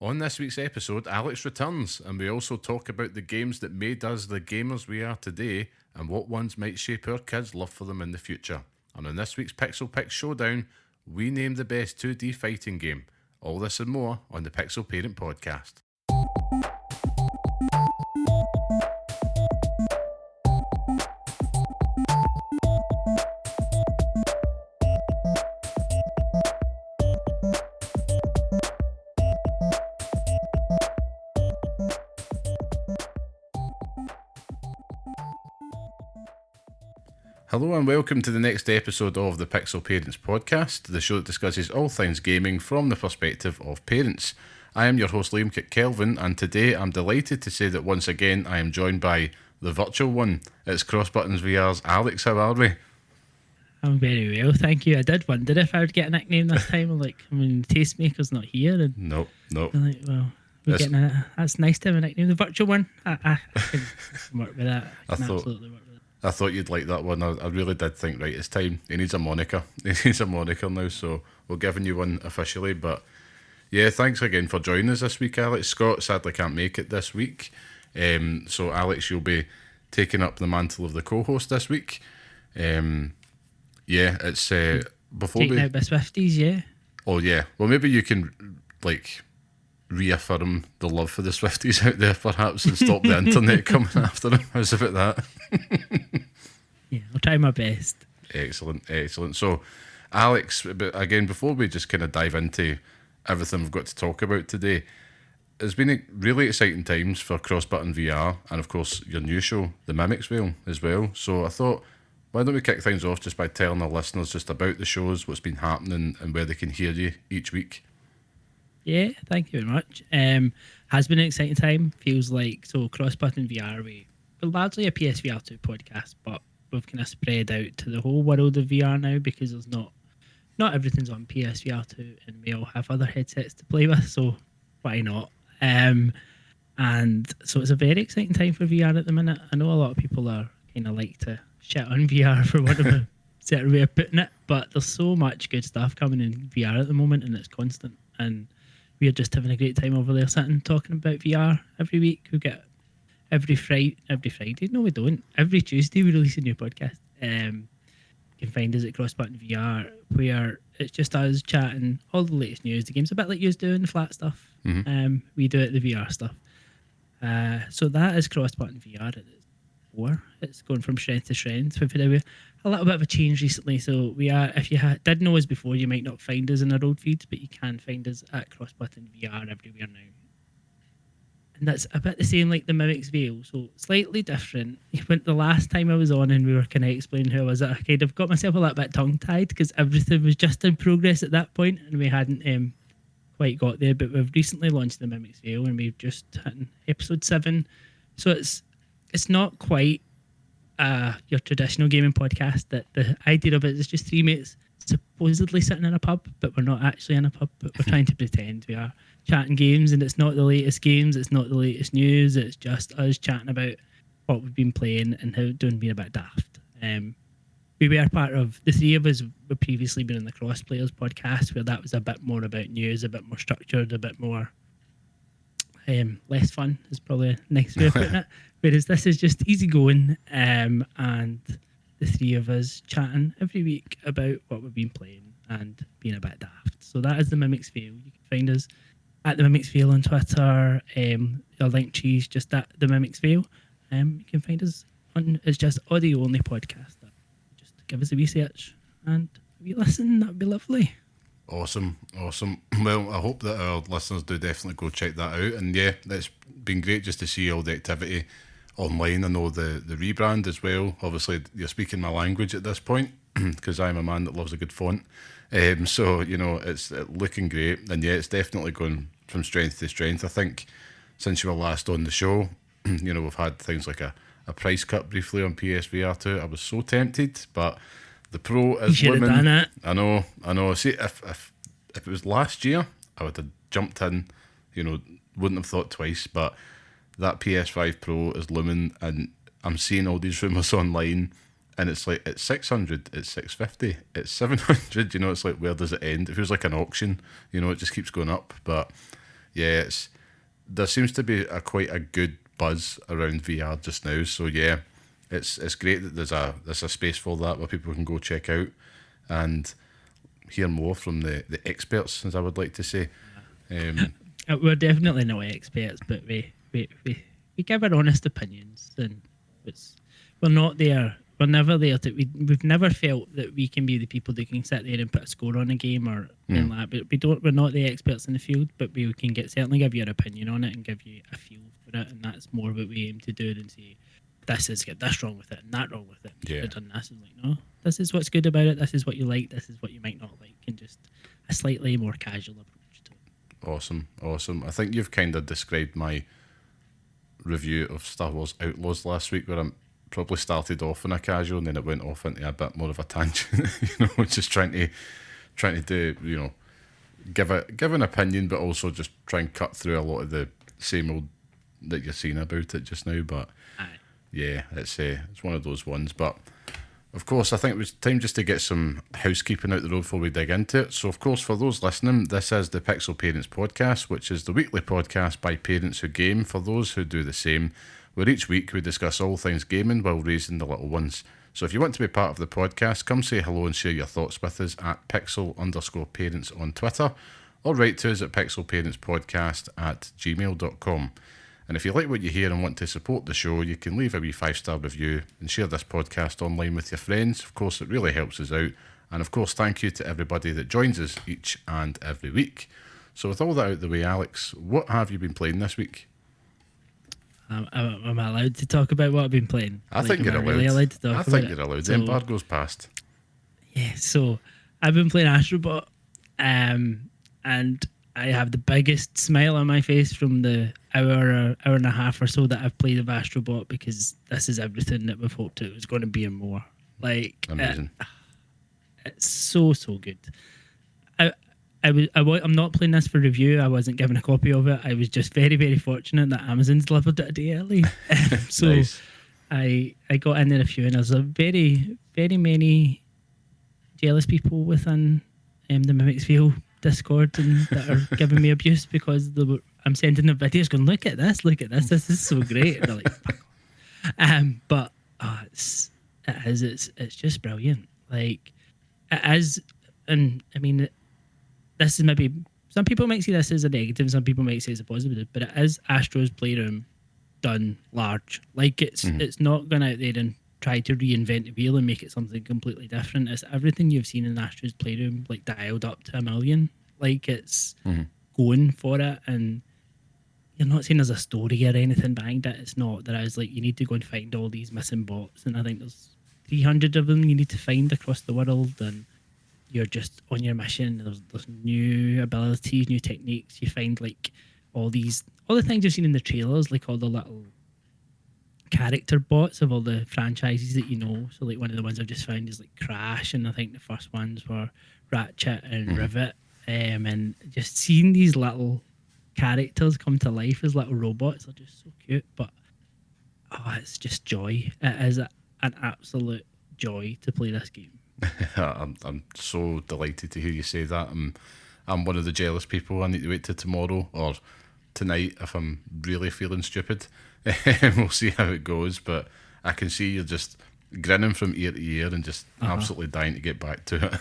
On this week's episode, Alex returns, and we also talk about the games that made us the gamers we are today and what ones might shape our kids' love for them in the future. And on this week's Pixel Picks Showdown, we name the best 2D fighting game. All this and more on the Pixel Parent Podcast. Hello and welcome to the next episode of the Pixel Parents Podcast, the show that discusses all things gaming from the perspective of parents. I am your host Liam Kelvin, and today I'm delighted to say that once again I am joined by the virtual one. It's Cross Buttons VR's Alex. How are we? I'm very well, thank you. I did wonder if I would get a nickname this time. Tastemaker's not here. And Nope. I'm like, well, that's nice to have a nickname. The virtual one, I can work with that. Absolutely work with it. I thought you'd like that one. I really did think, right, it's time. He needs a moniker. He needs a moniker now, so we're giving you one officially. But yeah, thanks again for joining us this week, Alex. Scott sadly can't make it this week. So Alex, you'll be taking up the mantle of the co-host this week. It's before taking out by Swifties, yeah. Oh yeah. Well, maybe you can reaffirm the love for the Swifties out there, perhaps, and stop the internet coming after them. How's about that? Yeah, I'll try my best. Excellent. So, Alex, but again, before we just kind of dive into everything we've got to talk about today, it's been a really exciting times for Cross Button VR, and of course your new show, The Mimics Vale, as well. So I thought, why don't we kick things off just by telling our listeners just about the shows, what's been happening, and where they can hear you each week. Yeah, thank you very much. Has been an exciting time. Feels like Cross Button VR. We're largely a PSVR 2 podcast, but we've kind of spread out to the whole world of VR now because there's not everything's on PSVR 2, and we all have other headsets to play with. So why not? And so it's a very exciting time for VR at the minute. I know a lot of people are kind of like to shit on VR for one of a certain way of putting it, but there's so much good stuff coming in VR at the moment, and it's constant. And we're just having a great time over there sitting talking about VR every week. We get every Friday. No, we don't. Every Tuesday we release a new podcast. You can find us at Cross Button VR, where it's just us chatting all the latest news. The game's a bit like you doing the flat stuff. Mm-hmm. We do it the VR stuff. So that is Cross Button VR. It's going from strength to strength. We've had a little bit of a change recently. So we are, if you did know us before, you might not find us in our old feeds, but you can find us at Cross Button VR everywhere now. And that's a bit the same like the Mimics Vale, so slightly different. When the last time I was on and we were kind of explaining who I was, I kind of got myself a little bit tongue-tied because everything was just in progress at that point and we hadn't quite got there. But we've recently launched the Mimics Vale and we've just hit episode 7. So it's not quite your traditional gaming podcast. That the idea of it is just 3 mates supposedly sitting in a pub, but we're not actually in a pub, but we're trying to pretend we are chatting games, and it's not the latest games, it's not the latest news, it's just us chatting about what we've been playing and how doing being a bit daft. We were part of, the 3 of us were previously been in the Cross Players podcast, where that was a bit more about news, a bit more structured, a bit more less fun is probably a nice way of putting it, whereas this is just easy going, and the 3 of us chatting every week about what we've been playing and being a bit daft. So that is the Mimics Vale. You can find us at the Mimics Vale on Twitter. Our link tree's just at the Mimics Vale. You can find us on, it's just audio only podcast. Just give us a research and if you listen, that'd be lovely. Awesome. Well, I hope that our listeners do definitely go check that out. And yeah, it's been great just to see all the activity online. I know the rebrand as well. Obviously, you're speaking my language at this point because I'm a man that loves a good font. So, it's looking great. And yeah, it's definitely going from strength to strength. I think since you were last on the show, we've had things like a price cut briefly on PSVR 2. I was so tempted, but the Pro is you should have done it. I know. See, if it was last year, I would have jumped in, wouldn't have thought twice, but that PS5 Pro is looming, and I'm seeing all these rumours online, and it's like, it's 600, it's 650, it's 700, it's like, where does it end? It feels like an auction, it just keeps going up, but yeah, there seems to be quite a good buzz around VR just now. So yeah, it's great that there's a space for that where people can go check out and hear more from the experts, as I would like to say. We're definitely not experts, but we give our honest opinions, and it's we're not there. We're never there to. We've never felt that we can be the people that can sit there and put a score on a game or anything like that. But we don't. We're not the experts in the field, but we can certainly give you an opinion on it and give you a feel for it, and that's more what we aim to do than say this is get this wrong with it and that wrong with it. Yeah. You've done this, and like no, this is what's good about it. This is what you like. This is what you might not like, and just a slightly more casual approach to it. Awesome. I think you've kind of described my review of Star Wars Outlaws last week, where I probably started off in a casual and then it went off into a bit more of a tangent. Just trying to do, give an opinion, but also just try and cut through a lot of the same old that you're seeing about it just now. But yeah, it's one of those ones. But of course, I think it was time just to get some housekeeping out the road before we dig into it. So, of course, for those listening, this is the Pixel Parents Podcast, which is the weekly podcast by parents who game for those who do the same, where each week we discuss all things gaming while raising the little ones. So if you want to be part of the podcast, come say hello and share your thoughts with us at pixel_parents on Twitter, or write to us at pixelparentspodcast@gmail.com. And if you like what you hear and want to support the show, you can leave a wee 5-star review and share this podcast online with your friends. Of course, it really helps us out. And of course, thank you to everybody that joins us each and every week. So with all that out the way, Alex, what have you been playing this week? Am I allowed to talk about what I've been playing? I think you're allowed. Really allowed to talk I about think it? you're allowed. So, The embargo's passed. Yeah, so I've been playing Astrobot, and I have the biggest smile on my face from the hour and a half or so that I've played of Astrobot, because this is everything that we've hoped it was going to be and more. Like, Amazing. It's so good. I'm not playing this for review. I wasn't given a copy of it. I was just very fortunate that Amazon's delivered it a day early. So Nice. I got in there a few, and there's a very many jealous people within the Mimicsville Discord and that are giving me abuse because I'm sending them videos going, look at this, this is so great. And they're like, but it's just brilliant. Like, it is, and I mean, this is maybe, some people might see this as a negative, some people might say it's a positive, but it is Astro's Playroom done large. Like, it's not going out there and try to reinvent the wheel and make it something completely different. It's everything you've seen in Astro's Playroom, like, dialed up to 1,000,000. Like, it's going for it, and you're not saying there's a story or anything behind it. It's not. There is, like, you need to go and find all these missing bots, and I think there's 300 of them you need to find across the world, and you're just on your mission. There's new abilities, new techniques. You find, like, all the things you've seen in the trailers, like all the little character bots of all the franchises that you know. So, like, one of the ones I've just found is like Crash, and I think the first ones were Ratchet and Rivet. And just seeing these little characters come to life as little robots are just so cute. But it's just joy. It is an absolute joy to play this game. I'm so delighted to hear you say that. I'm one of the jealous people. I need to wait till tomorrow or tonight if I'm really feeling stupid. We'll see how it goes, but I can see you're just grinning from ear to ear and just absolutely dying to get back to it.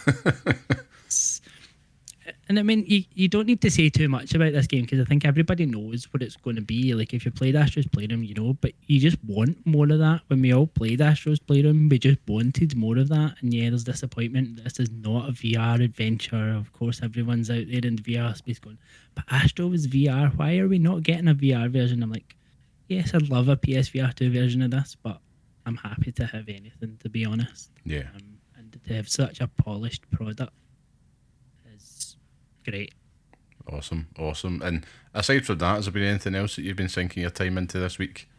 And I mean, you don't need to say too much about this game, because I think everybody knows what it's going to be. Like, if you played Astro's Playroom, you know, but you just want more of that. When we all played Astro's Playroom, we just wanted more of that. And yeah, there's disappointment. This is not a VR adventure. Of course, everyone's out there in the VR space going, but Astro was VR. Why are we not getting a VR version? I'm like, yes, I'd love a PSVR 2 version of this, but I'm happy to have anything, to be honest. Yeah. And to have such a polished product is great. Awesome. And aside from that, has there been anything else that you've been sinking your time into this week?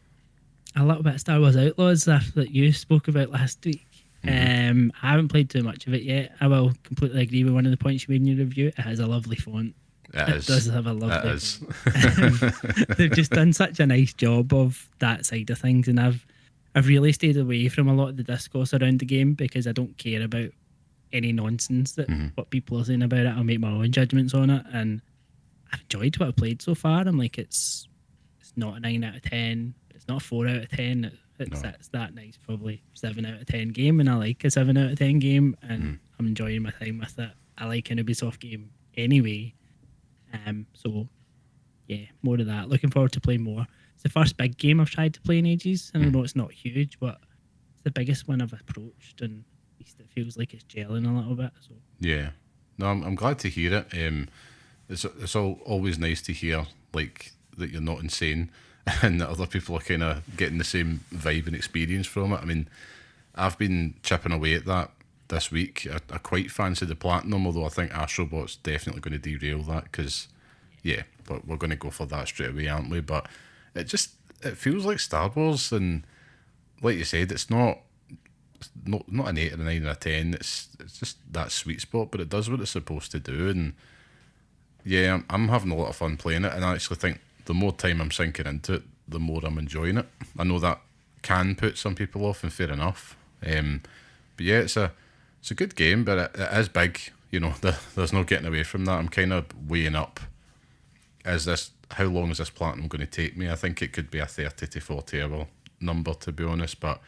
A little bit of Star Wars Outlaws stuff that you spoke about last week. I haven't played too much of it yet. I will completely agree with one of the points you made in your review. It has a lovely font. It does have a lovely font. They've just done such a nice job of that side of things, and I've really stayed away from a lot of the discourse around the game because I don't care about any nonsense that what people are saying about it. I'll make my own judgments on it, and I've enjoyed what I've played so far. I'm like, it's not a 9 out of 10. It's not a 4 out of 10. It's that nice, probably 7 out of 10 game, and I like a 7 out of 10 game, and I'm enjoying my time with it. I like an Ubisoft game anyway. So yeah, more of that. Looking forward to playing more. It's the first big game I've tried to play in ages, and I know it's not huge, but it's the biggest one I've approached, and at least it feels like it's gelling a little bit. So Yeah, no, I'm glad to hear it. It's always nice to hear like that you're not insane, and that other people are kind of getting the same vibe and experience from it. I mean, I've been chipping away at that this week. I quite fancy the platinum, although I think Astrobot's definitely going to derail that because, yeah, but we're going to go for that straight away, aren't we? But it feels like Star Wars, and like you said, it's not an 8 or a 9 or a 10. It's just that sweet spot, but it does what it's supposed to do, and yeah, I'm having a lot of fun playing it, and I actually think the more time I'm sinking into it, the more I'm enjoying it. I know that can put some people off, and fair enough. But yeah, it's a good game, but it is big. You know, there's no getting away from that. I'm kind of weighing up: how long is this platinum going to take me? I think it could be a 30 to 40 hour number, to be honest. But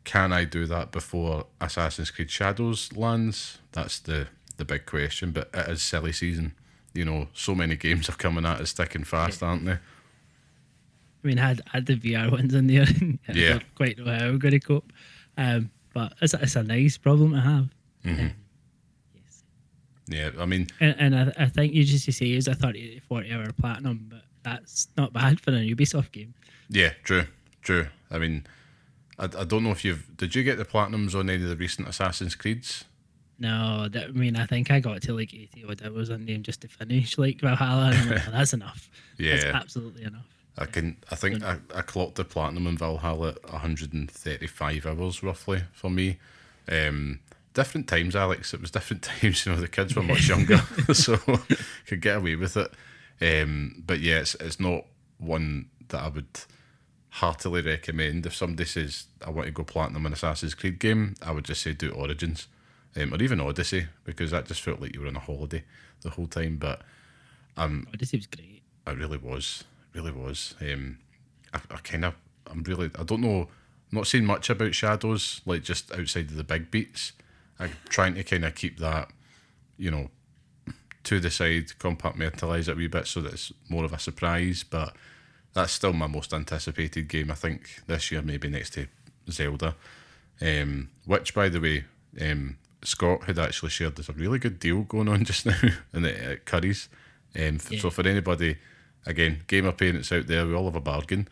can I do that before Assassin's Creed Shadows lands? That's the big question. But it is silly season. You know, so many games are coming at us thick and fast, aren't they? I mean, I had the VR ones in there. I don't quite know how I'm going to cope. But it's a nice problem to have. Mm-hmm. Yes. Yeah, I mean... And I think you just say it's a 30 to 40 hour platinum, but that's not bad for a Ubisoft game. Yeah, true. I mean, I don't know if did you get the platinums on any of the recent Assassin's Creeds? No, I think I got to like 80 odd hours on them just to finish like Valhalla, and like, that's enough. Yeah. That's absolutely enough. I think I clocked the platinum in Valhalla at 135 hours roughly for me. Different times, Alex. It was different times. You know, the kids were much younger, so could get away with it. But yeah, it's not one that I would heartily recommend. If somebody says I want to go platinum in Assassin's Creed game, I would just say do Origins, or even Odyssey, because that just felt like you were on a holiday the whole time. But Odyssey was great. It really was. I'm don't know. I'm not saying much about Shadows, like just outside of the big beats. I'm trying to kind of keep that, you know, to the side, compartmentalise it a wee bit so that it's more of a surprise. But that's still my most anticipated game, I think, this year, maybe next to Zelda. Which, by the way, Scott had actually shared there's a really good deal going on just now at Curry's. So for anybody, again, gamer parents out there, we all have a bargain.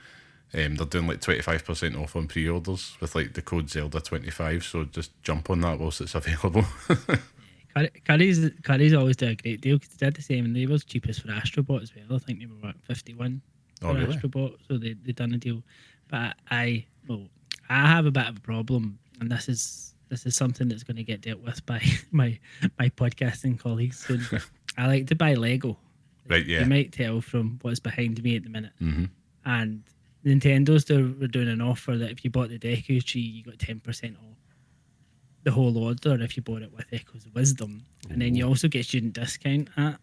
They're doing like 25% off on pre-orders with like the code Zelda25, so just jump on that whilst it's available. Curry's always do a great deal because they did the same, and they were cheapest for Astrobot as well. I think they were 51 for really? Astrobot, so they done a deal. But I have a bit of a problem, and this is something that's going to get dealt with by my podcasting colleagues soon. I like to buy Lego. Right, yeah. You might tell from what's behind me at the minute. Mm-hmm. And Nintendo's were doing an offer that if you bought the Deku Tree, you got 10% off the whole order if you bought it with Echoes of Wisdom. And then you also get student discount at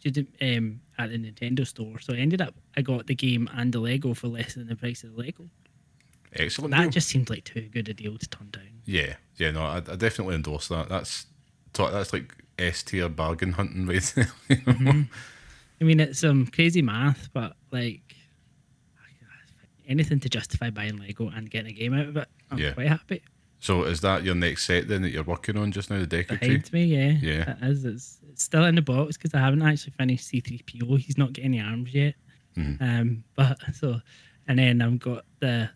the Nintendo store. So I got the game and the Lego for less than the price of the Lego. Excellent. That just seemed like too good a deal to turn down. Yeah, no, I definitely endorse that. That's like S tier bargain hunting right there. You know? Mm-hmm. I mean, it's some crazy math, but like anything to justify buying Lego and getting a game out of it, I'm quite happy. So is that your next set then that you're working on just now, the Deku Tree? Behind me, yeah. It is. It's still in the box because I haven't actually finished C3PO. He's not getting any arms yet. Mm-hmm. And then I've got I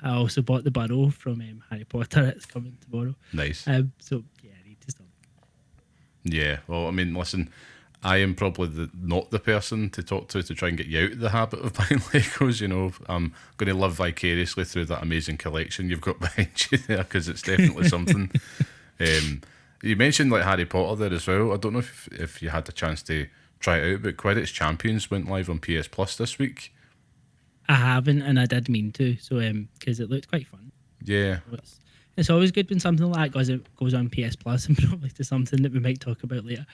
also bought the Burrow from Harry Potter. It's coming tomorrow. Nice. So yeah, I need to stop. Yeah. Well, I mean, listen, I am probably not the person to talk to try and get you out of the habit of buying Legos. You know, I'm going to live vicariously through that amazing collection you've got behind you there because it's definitely something. You mentioned like Harry Potter there as well. I don't know if you had a chance to try it out, but Quidditch Champions went live on PS Plus this week. I haven't, and I did mean to, so because it looked quite fun. Yeah. So it's always good when something like that goes on PS Plus, and probably to something that we might talk about later.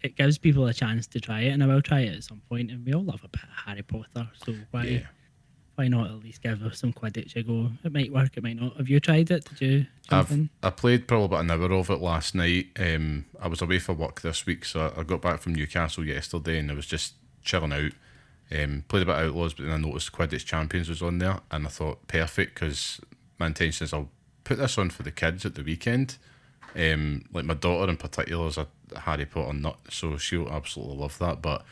it gives people a chance to try it, and I will try it at some point. And we all love a bit of Harry Potter, so Yeah. why not at least give us some Quidditch a go? It might work, it might not. Have you tried it? Did you jump in? I played probably about an hour of it last night. I was away for work this week, so I got back from Newcastle yesterday, and I was just chilling out. Played a bit of Outlaws, but then I noticed Quidditch Champions was on there, and I thought perfect, because my intention is I'll put this on for the kids at the weekend. Like my daughter in particular is a Harry Potter nut, so she'll absolutely love that. But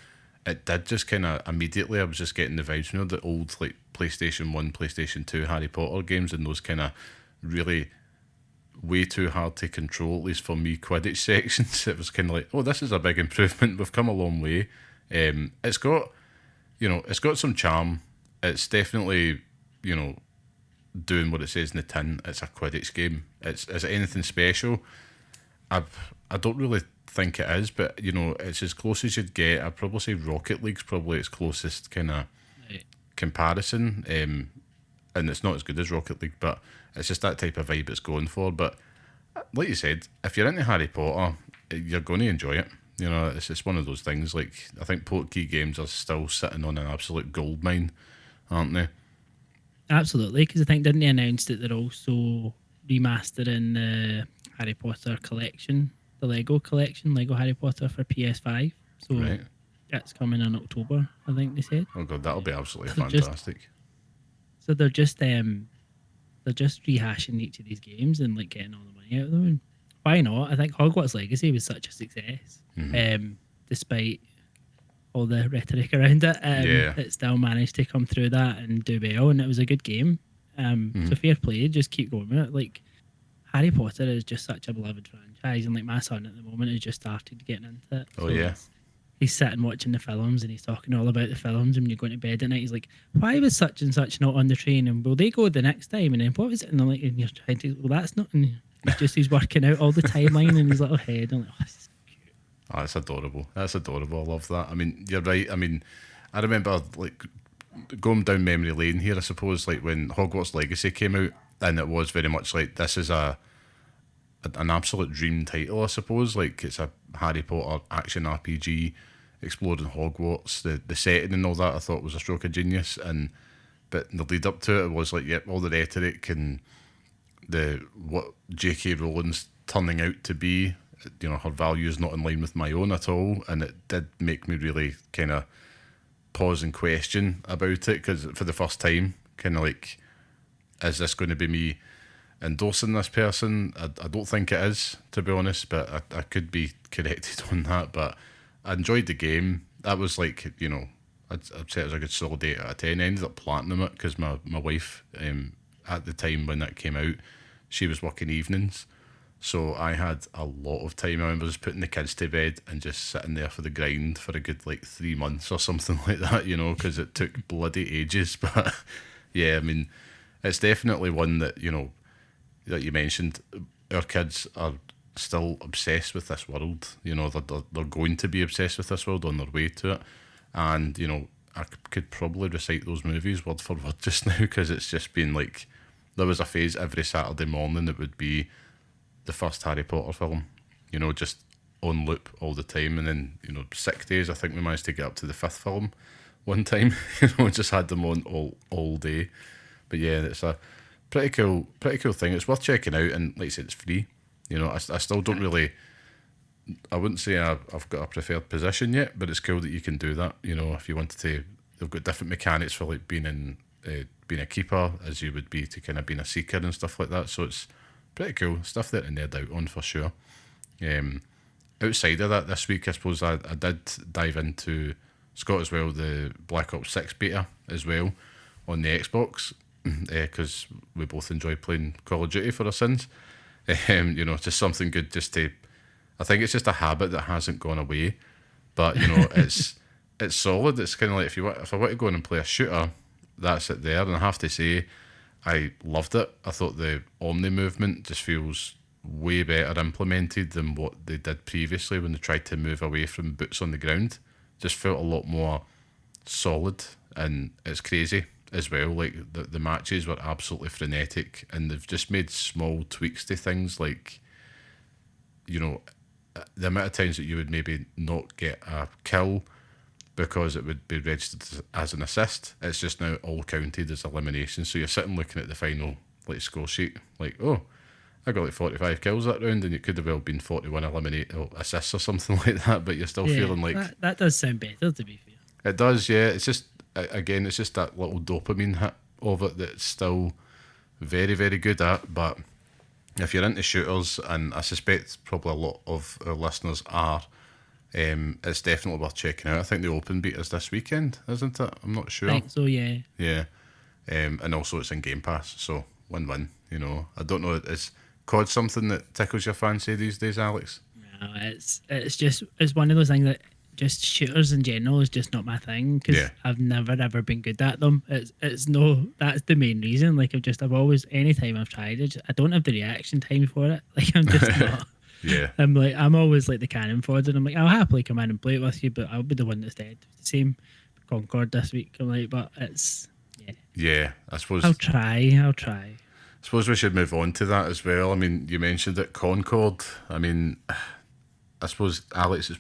it did just kind of immediately, I was just getting the vibes, the old like PlayStation 1, PlayStation 2 Harry Potter games, and those kind of really way too hard to control, at least for me, Quidditch sections. It was kind of like, oh, this is a big improvement. We've come a long way. It's got, it's got some charm. It's definitely, doing what it says in the tin. It's a Quidditch game. Is it anything special? I don't really think it is, but it's as close as you'd get. I'd probably say Rocket League's probably its closest kind of comparison. And it's not as good as Rocket League, but it's just that type of vibe it's going for. But like you said, if you're into Harry Potter, you're going to enjoy it. It's just one of those things. Like, I think Portkey Games are still sitting on an absolute gold mine, aren't they? Absolutely, because I think didn't they announce that they're also remastering the Harry Potter collection, the Lego collection, Lego Harry Potter for PS5. So Right. that's coming in October, I think they said. Oh god, that'll be absolutely So fantastic. So they're just rehashing each of these games and like getting all the money out of them. And why not? I think Hogwarts Legacy was such a success, despite all the rhetoric around it. It still managed to come through that and do well, and it was a good game. So fair play, just keep going with it. Like, Harry Potter is just such a beloved franchise, and like my son at the moment has just started getting into it. Oh, yeah. He's sitting watching the films and he's talking all about the films. And when you're going to bed at night, he's like, "Why was such and such not on the train? And will they go the next time? And then what was it?" And I'm like, and you're trying to, well, that's not. And he's working out all the timeline in his little head. I'm like, oh, this is cute. Oh, that's adorable. That's adorable. I love that. I mean, you're right. I mean, I remember like going down memory lane here. I suppose like when Hogwarts Legacy came out, and it was very much like this is an absolute dream title. I suppose like it's a Harry Potter action RPG. Exploring Hogwarts, the setting and all that, I thought was a stroke of genius. But the lead up to it was like, yep, all the rhetoric and what J.K. Rowling's turning out to be. Her values not in line with my own at all, and it did make me really kind of pause and question about it, because for the first time, kind of like, is this going to be me endorsing this person? I don't think it is, to be honest, but I could be corrected on that. But I enjoyed the game. That was like, I'd say it was a good solid 8 out of 10. I ended up platinum it because my wife, at the time when that came out, she was working evenings. So I had a lot of time. I remember just putting the kids to bed and just sitting there for the grind for a good like 3 months or something like that, because it took bloody ages. But yeah, I mean, it's definitely one that, that you mentioned, our kids are still obsessed with this world. They're going to be obsessed with this world on their way to it. And, I could probably recite those movies word for word just now, because it's just been like, there was a phase every Saturday morning it would be the first Harry Potter film, just on loop all the time. And then, sick days, I think we managed to get up to the 5th film one time, just had them on all day. But yeah, it's a pretty cool thing. It's worth checking out, and like I said, it's free. I still don't really, I wouldn't say I've got a preferred position yet, but it's cool that you can do that. If you wanted to, they've got different mechanics for like being a keeper as you would be to kind of being a seeker and stuff like that. So it's pretty cool stuff there to nerd out on for sure. Outside of that, this week I suppose I did dive into Scott as well, the Black Ops 6 beta as well on the Xbox, because we both enjoy playing Call of Duty for our sins. Just something good just to, I think it's just a habit that hasn't gone away, but it's solid. It's kind of like if I want to go in and play a shooter, that's it there. And I have to say, I loved it. I thought the Omni movement just feels way better implemented than what they did previously when they tried to move away from boots on the ground. Just felt a lot more solid, and it's crazy as well. Like the matches were absolutely frenetic, and they've just made small tweaks to things like, the amount of times that you would maybe not get a kill because it would be registered as an assist. It's just now all counted as elimination. So you're sitting looking at the final like score sheet, like, oh, I got like 45 kills that round, and it could have well been 41 assists or something like that. But you're still feeling like that does sound better, to be fair. it does. Yeah, it's just again, it's just that little dopamine hit of it that's still very, very good at. But if you're into shooters, and I suspect probably a lot of our listeners are, it's definitely worth checking out. I think the Open Beat is this weekend, isn't it? I'm not sure. I think so, yeah. Yeah. And also it's in Game Pass, so win-win, you know. I don't know, is COD something that tickles your fancy these days, Alex? No, it's one of those things that just shooters in general is just not my thing, because I've never ever been good at them. It's no, that's the main reason. Like I've always, anytime I've tried it, I don't have the reaction time for it. Like I'm just not. Yeah. I'm always like the cannon fodder, and I'm like, I'll happily come in and play it with you, but I'll be the one that's dead. The same Concord this week. I'm like, but it's yeah. I suppose I'll try. I suppose we should move on to that as well. I mean, you mentioned it, Concord. I mean, I suppose, Alex,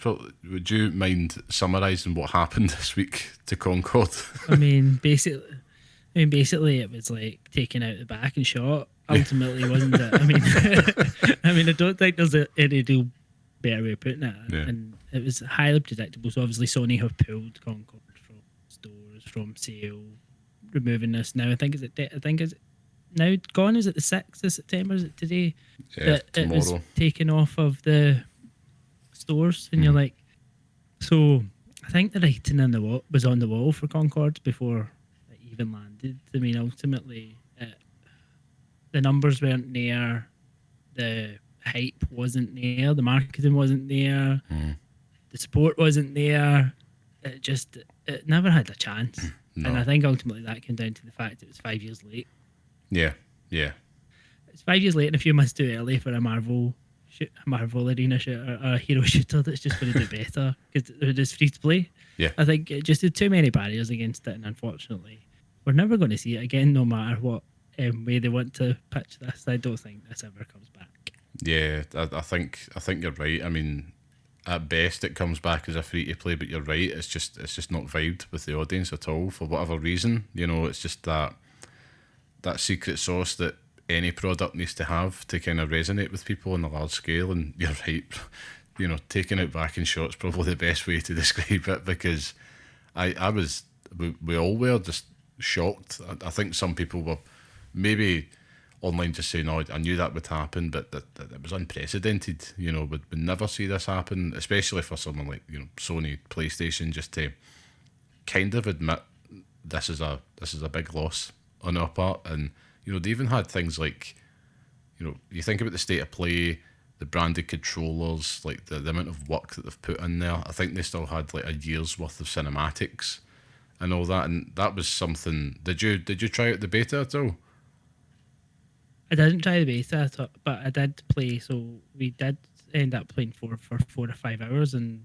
would you mind summarising what happened this week to Concord? I mean, basically, it was like taking out the back and shot. Ultimately, wasn't it? I mean, I don't think there's any real better way of putting it. Yeah. And it was highly predictable. So obviously, Sony have pulled Concord from stores, from sale, removing this now. I think it's now gone. Is it the 6th of September? Is it today? Yeah, that tomorrow. It was taken off of the stores, and you're like, so I think the writing on the wall was on the wall for Concord before it even landed. I mean, ultimately, the numbers weren't there, the hype wasn't there, the marketing wasn't there, the support wasn't there. It never had a chance. No. And I think ultimately that came down to the fact it was 5 years late. Yeah. It's 5 years late and a few months too early for a Marvel arena shooter, a hero shooter that's just going to do better because it is free to play. Yeah. I think it just had too many barriers against it, and unfortunately, we're never going to see it again, no matter what way they want to pitch this. I don't think this ever comes back. Yeah, I think you're right. I mean, at best it comes back as a free to play, but you're right. It's just not vibed with the audience at all for whatever reason. You know, it's just that secret sauce that any product needs to have to kind of resonate with people on a large scale. And you're right. You know, taking it back in shot's probably the best way to describe it, because we all were just shocked. I think some people were maybe online just saying, "Oh, I knew that would happen," but that it was unprecedented. You know, we'd never see this happen, especially for someone like, you know, Sony, PlayStation, just to kind of admit this is a big loss on our part. And you know, they even had things like, you know, you think about the state of play, the branded controllers, like the amount of work that they've put in there. I think they still had like a year's worth of cinematics and all that, and that was something. Did you try out the beta at all? I didn't try the beta, but I did play. So we did end up playing for 4 or 5 hours, and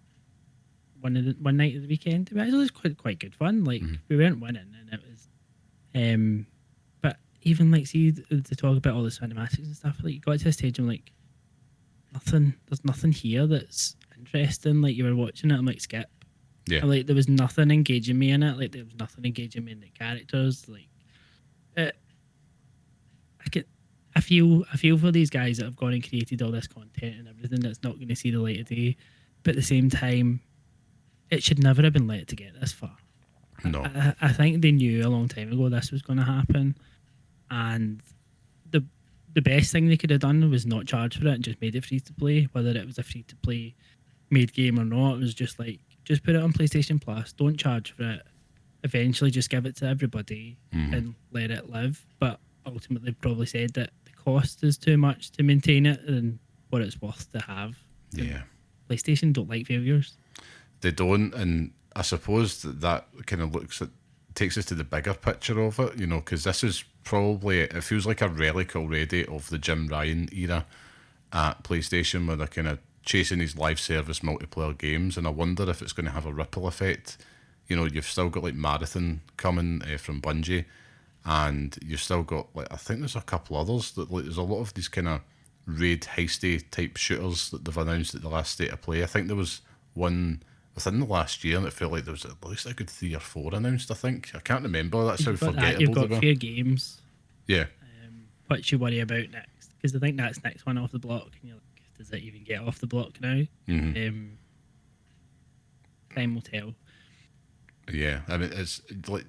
one night of the weekend. It was quite good fun. Like we weren't winning, and it was. But even like, see, to talk about all the cinematics and stuff, like you got to a stage, I'm like, there's nothing here that's interesting. Like you were watching it, I'm like, skip. Yeah. And, like there was nothing engaging me in it. Like there was nothing engaging me in the characters. Like, I feel for these guys that have gone and created all this content and everything that's not going to see the light of day. But at the same time, it should never have been let to get this far. No. I think they knew a long time ago this was going to happen, and the best thing they could have done was not charge for it and just made it free to play. Whether it was a free to play made game or not, it was just like, just put it on PlayStation Plus, don't charge for it. Eventually, just give it to everybody and let it live. But ultimately, probably said that the cost is too much to maintain it and what it's worth to have. Yeah. PlayStation don't like failures. They don't, and I suppose that kind of takes us to the bigger picture of it, you know, because this is probably, it feels like a relic already of the Jim Ryan era at PlayStation, where they're kind of chasing these live service multiplayer games, and I wonder if it's going to have a ripple effect. You know, you've still got like Marathon coming from Bungie, and you've still got, like, I think there's a couple others that, like, there's a lot of these kind of raid heisty type shooters that they've announced at the last State of Play. I think there was one within the last year, and it felt like there was at least a good 3 or 4 announced. I think I can't remember. That's how You've got forgettable that. You've got they were. Fair Games. Yeah, What you worry about next? Because I think that's next one off the block, and you're like, does it even get off the block now? Time will tell. yeah. I mean, it's like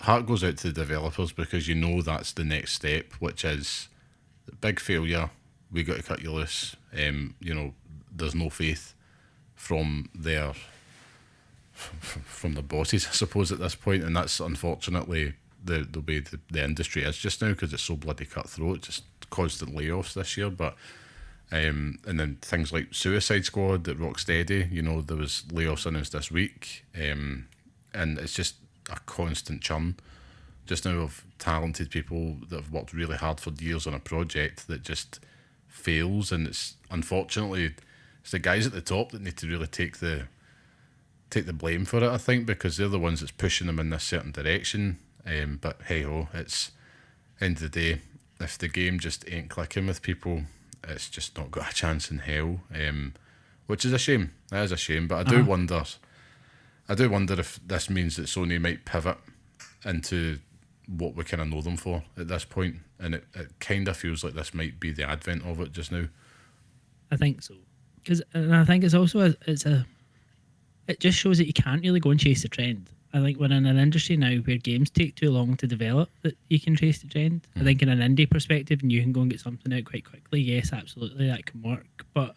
heart goes out to the developers because you know that's the next step, which is big failure. We got to cut you loose. You know, there's no faith from their from the bosses, I suppose, at this point, and that's unfortunately the way the industry is just now because it's so bloody cutthroat. Just constant layoffs this year, but and then things like Suicide Squad at Rocksteady, you know, there was layoffs announced this week, and it's just a constant churn just now of talented people that have worked really hard for years on a project that just fails, and it's unfortunately it's the guys at the top that need to really take the blame for it, I think, because they're the ones that's pushing them in this certain direction. But hey ho, it's end of the day, if the game just ain't clicking with people, it's just not got a chance in hell. Which is a shame. That is a shame. But I do wonder if this means that Sony might pivot into what we kind of know them for at this point, and it kind of feels like this might be the advent of it just now. I think so, and I think it's also it just shows that you can't really go and chase the trend. I think we're in an industry now where games take too long to develop that you can chase the trend. I think in an indie perspective, and you can go and get something out quite quickly, yes, absolutely, that can work. But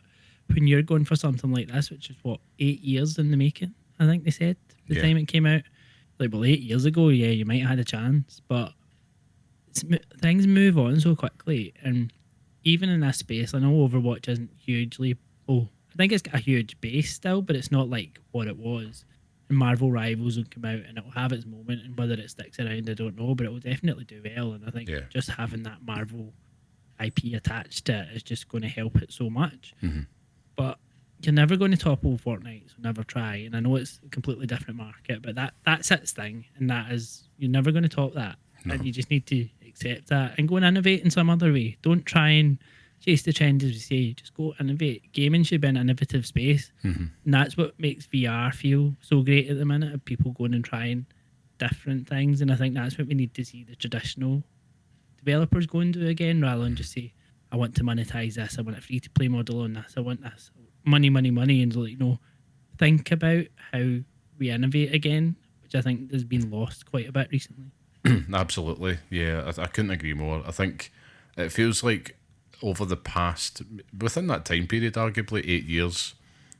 when you're going for something like this, which is 8 years in the making, I think they said the time it came out, like, well, 8 years ago, yeah, you might have had a chance, but things move on so quickly, and even in this space, I know Overwatch isn't hugely. I think it's got a huge base still, but it's not like what it was. And Marvel Rivals will come out and it will have its moment, and whether it sticks around, I don't know, but it will definitely do well. And I think just having that Marvel IP attached to it is just going to help it so much. But you're never going to topple Fortnite, so never try. And I know it's a completely different market, but that's its thing, and that is, you're never going to top that. No. And you just need to accept that and go and innovate in some other way. Don't try and chase the trend, as we say. Just go innovate. Gaming should be an innovative space, and that's what makes VR feel so great at the minute, of people going and trying different things. And I think that's what we need to see the traditional developers go and do again, rather than just say, I want to monetize this, I want a free to play model on this, I want this, money, and like, think about how we innovate again, which I think has been lost quite a bit recently. Absolutely, yeah, I couldn't agree more. I think it feels like over the past, within that time period, arguably 8 years,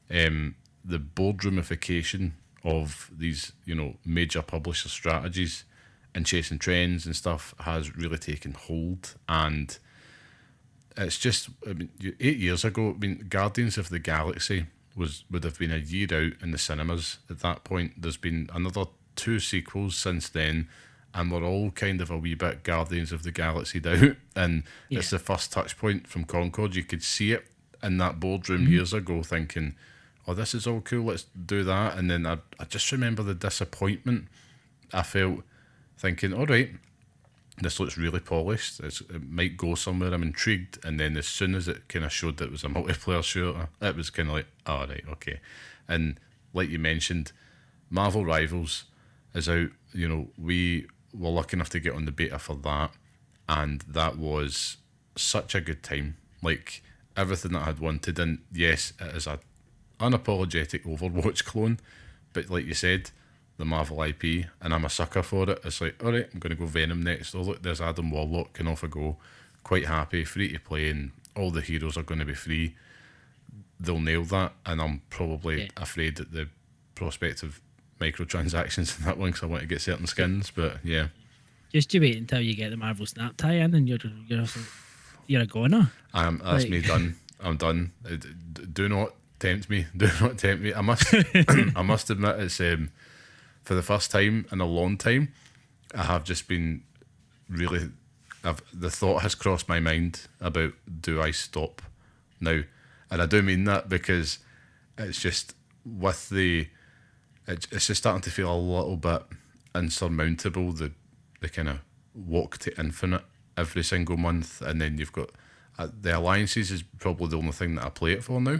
the boardroomification of these, major publisher strategies and chasing trends and stuff has really taken hold. And it's just, 8 years ago, Guardians of the Galaxy would have been a year out in the cinemas at that point. There's been another 2 sequels since then, and we're all kind of a wee bit Guardians of the Galaxy out, and it's the first touch point from Concord. You could see it in that boardroom years ago, thinking, oh, this is all cool, let's do that. And then I just remember the disappointment I felt, thinking, all right, this looks really polished, it might go somewhere, I'm intrigued. And then as soon as it kind of showed that it was a multiplayer shooter, it was kind of like, all right, okay. And like you mentioned, Marvel Rivals is out. We were lucky enough to get on the beta for that, and that was such a good time. Like, everything that I had wanted. And yes, it is a unapologetic Overwatch clone, but like you said, the Marvel IP, and I'm a sucker for it. It's like, all right, I'm going to go Venom next. Oh look, there's Adam Warlock, and off I go. Quite happy, free to play, and all the heroes are going to be free. They'll nail that, and I'm probably afraid at the prospect of microtransactions in that one, because I want to get certain skins. But yeah, just you wait until you get the Marvel Snap tie-in, and you're a goner. That's me done. I'm done. Do not tempt me. Do not tempt me. I must I must admit, it's for the first time in a long time, I have just been really, the thought has crossed my mind about, do I stop now? And I do mean that, because it's just with it's just starting to feel a little bit insurmountable, the kind of walk to infinite every single month. And then you've got The alliances is probably the only thing that I play it for now.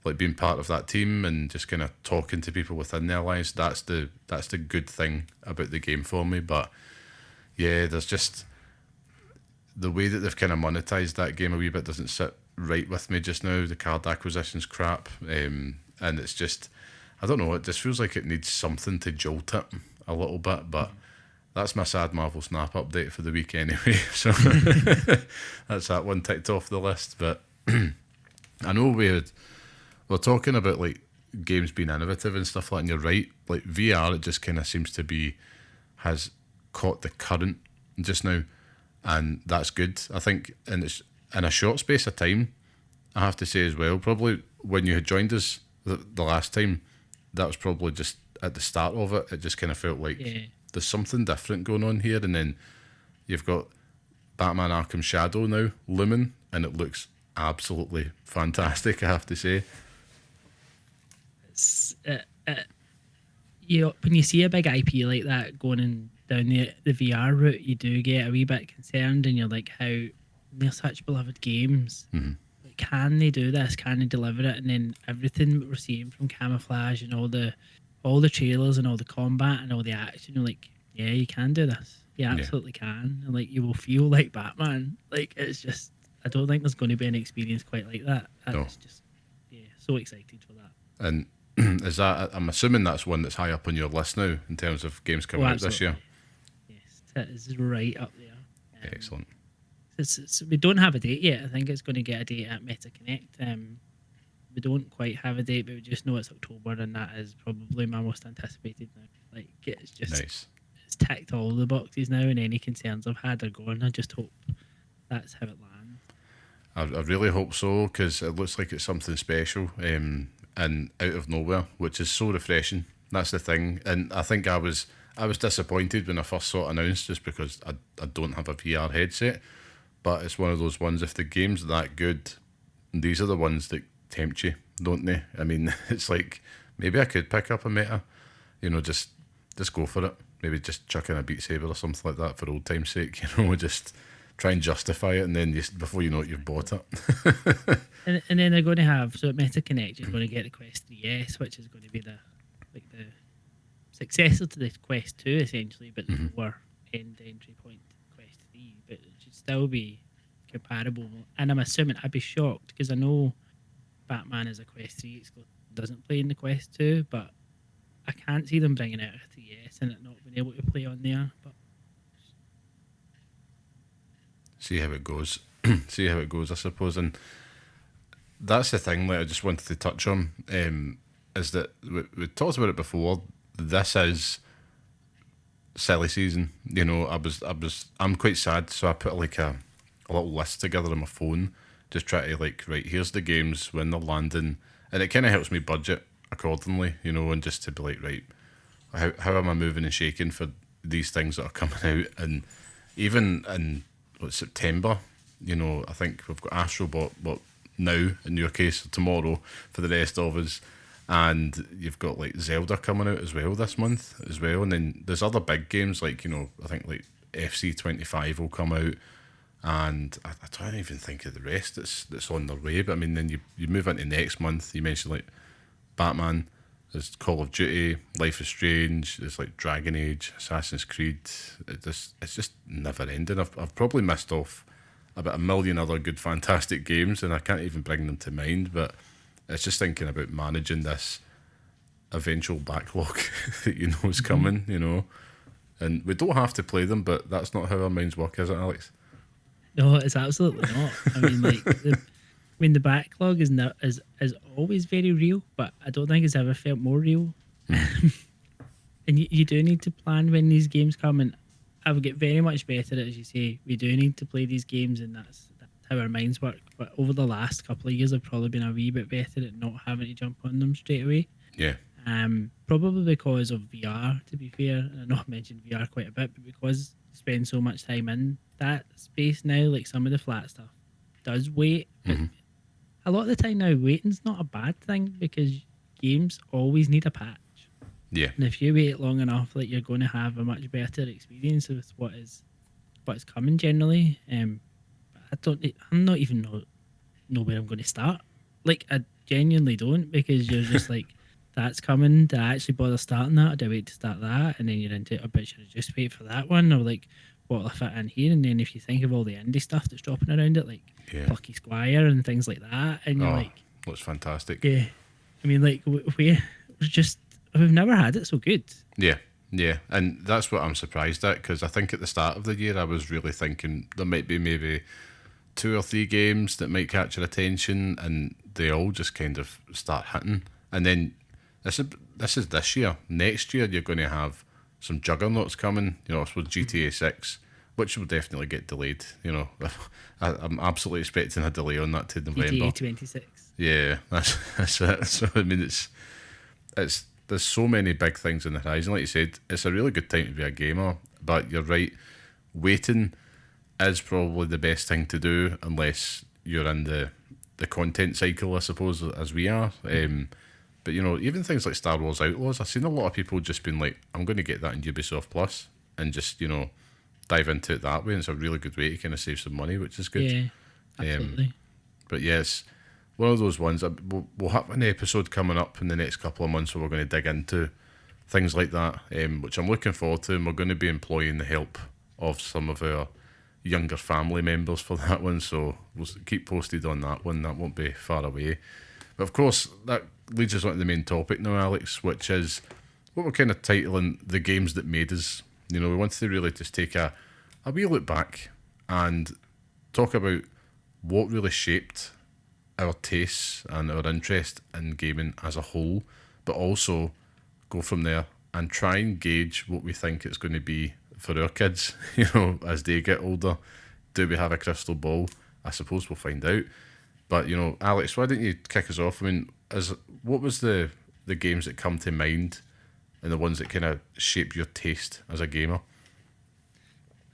Like being part of that team and just kind of talking to people within the alliance. That's the good thing about the game for me. But yeah, there's just the way that they've kind of monetized that game a wee bit doesn't sit right with me just now. The card acquisition's crap, and it's just, I don't know. It just feels like it needs something to jolt it a little bit, but. That's my sad Marvel Snap update for the week anyway. So that's that one ticked off the list. But I know we're talking about like games being innovative and stuff like that, and you're right. Like VR, it just kind of seems to be has caught the current just now, and that's good. I think, and it's in a short space of time. I have to say as well. Probably when you had joined us the last time, that was probably just at the start of it. It just kind of felt like. Yeah. There's something different going on here, and then you've got Batman Arkham Shadow now looming, and it looks absolutely fantastic, I have to say. It's, when you see a big IP like that going down the VR route, you do get a wee bit concerned, and you're like, how they're such beloved games. Mm-hmm. Like, can they do this? Can they deliver it? And then everything that we're seeing from Camouflage and all the trailers and all the combat and all the action, you're like, yeah, you can do this. You absolutely can. And like, you will feel like Batman. Like, it's just, I don't think there's going to be an experience quite like that. That's just, so excited for that. And is that, I'm assuming that's one that's high up on your list now in terms of games coming out this year? Yes, that is right up there. Excellent. We don't have a date yet. I think it's going to get a date at Meta Connect. We don't quite have a date, but we just know it's October, and that is probably my most anticipated now. Like, it's just nice. It's ticked all the boxes now, and any concerns I've had are gone. I just hope that's how it lands. I really hope so, because it looks like it's something special and out of nowhere, which is so refreshing. That's the thing, and I think I was disappointed when I first saw it announced, just because I don't have a VR headset. But it's one of those ones. If the game's that good, these are the ones that tempt you, don't they? I mean, it's like maybe I could pick up a Meta, just go for it. Maybe just chuck in a Beat Saber or something like that for old time's sake. Just try and justify it, and then before you know it, you've bought it. and then they're going to have, so at Meta Connect, you're going to get the Quest 3S, which is going to be the successor to the Quest 2 essentially, but the lower end entry point to the Quest 3. But it should still be comparable. And I'm assuming, I'd be shocked because I know Batman is a Quest 3 exclusive, doesn't play in the Quest 2, but I can't see them bringing out a 3S and it not being able to play on there. But see how it goes. See how it goes, I suppose. And that's the thing that I just wanted to touch on, is that we talked about it before. This is silly season. I'm quite sad, so I put like a little list together on my phone, just try to right, here's the games when they're landing, and it kind of helps me budget accordingly, and just to be like, right, how am I moving and shaking for these things that are coming out? And even in September, I think we've got Astrobot, now in your case, tomorrow for the rest of us, and you've got like Zelda coming out as well this month as well, and then there's other big games like I think like FC25 will come out, and I don't even think of the rest that's on their way. But I mean, then you move into next month. You mentioned like Batman, there's Call of Duty, Life is Strange, there's like Dragon Age, Assassin's Creed. It's just never ending. I've probably missed off about a million other good, fantastic games, and I can't even bring them to mind. But it's just thinking about managing this eventual backlog that is coming, and we don't have to play them, but that's not how our minds work, is it, Alex? No, it's absolutely not. I mean, the backlog is always very real, but I don't think it's ever felt more real. And you do need to plan when these games come, and I would get very much better, as you say. We do need to play these games, and that's how our minds work. But over the last couple of years, I've probably been a wee bit better at not having to jump on them straight away. Yeah. Probably because of VR, to be fair. And I know I mentioned VR quite a bit, but because I spend so much time in that space now, like some of the flat stuff does wait. But a lot of the time now, waiting's not a bad thing because games always need a patch. Yeah. And if you wait long enough, you're going to have a much better experience with what is coming generally. I'm not even know where I'm going to start. Like, I genuinely don't, because you're just like, that's coming. Do I actually bother starting that? Or do I wait to start that? And then you're into it. I bet should I just wait for that one? Or like, what'll I fit in here? And then if you think of all the indie stuff that's dropping around it, like Yeah. Plucky Squire and things like that, and you're Oh, like, looks fantastic. yeah. I mean, like, we've never had it so good. Yeah, yeah, and that's what I'm surprised at, because I think at the start of the year I was really thinking there might be maybe 2 or 3 games that might catch your attention, and they all just kind of start hitting. And then this is this year. Next year you're going to have some juggernauts coming. You know, I suppose GTA 6, which will definitely get delayed. You know, I'm absolutely expecting a delay on that to November. GTA 26. Yeah, that's it. So I mean, it's there's so many big things on the horizon. Like you said, it's a really good time to be a gamer. But you're right, waiting is probably the best thing to do, unless you're in the content cycle, I suppose, as we are. But you know, even things like Star Wars Outlaws, I've seen a lot of people just been like, I'm going to get that in Ubisoft Plus and just, you know, dive into it that way. And it's a really good way to kind of save some money, which is good. Yeah, absolutely. But yes, one of those ones. We'll have an episode coming up in the next couple of months where we're going to dig into things like that, which I'm looking forward to. And we're going to be employing the help of some of our younger family members for that one. So we'll keep posted on that one. That won't be far away. But of course, that leads us on to the main topic now, Alex, which is what we're kind of titling the games that made us. You know, we wanted to really just take a wee look back and talk about what really shaped our tastes and our interest in gaming as a whole, but also go from there and try and gauge what we think it's going to be for our kids, you know, as they get older. Do we have a crystal ball? I suppose we'll find out. But, you know, Alex, why don't you kick us off? I mean, what was the games that come to mind and the ones that kind of shape your taste as a gamer?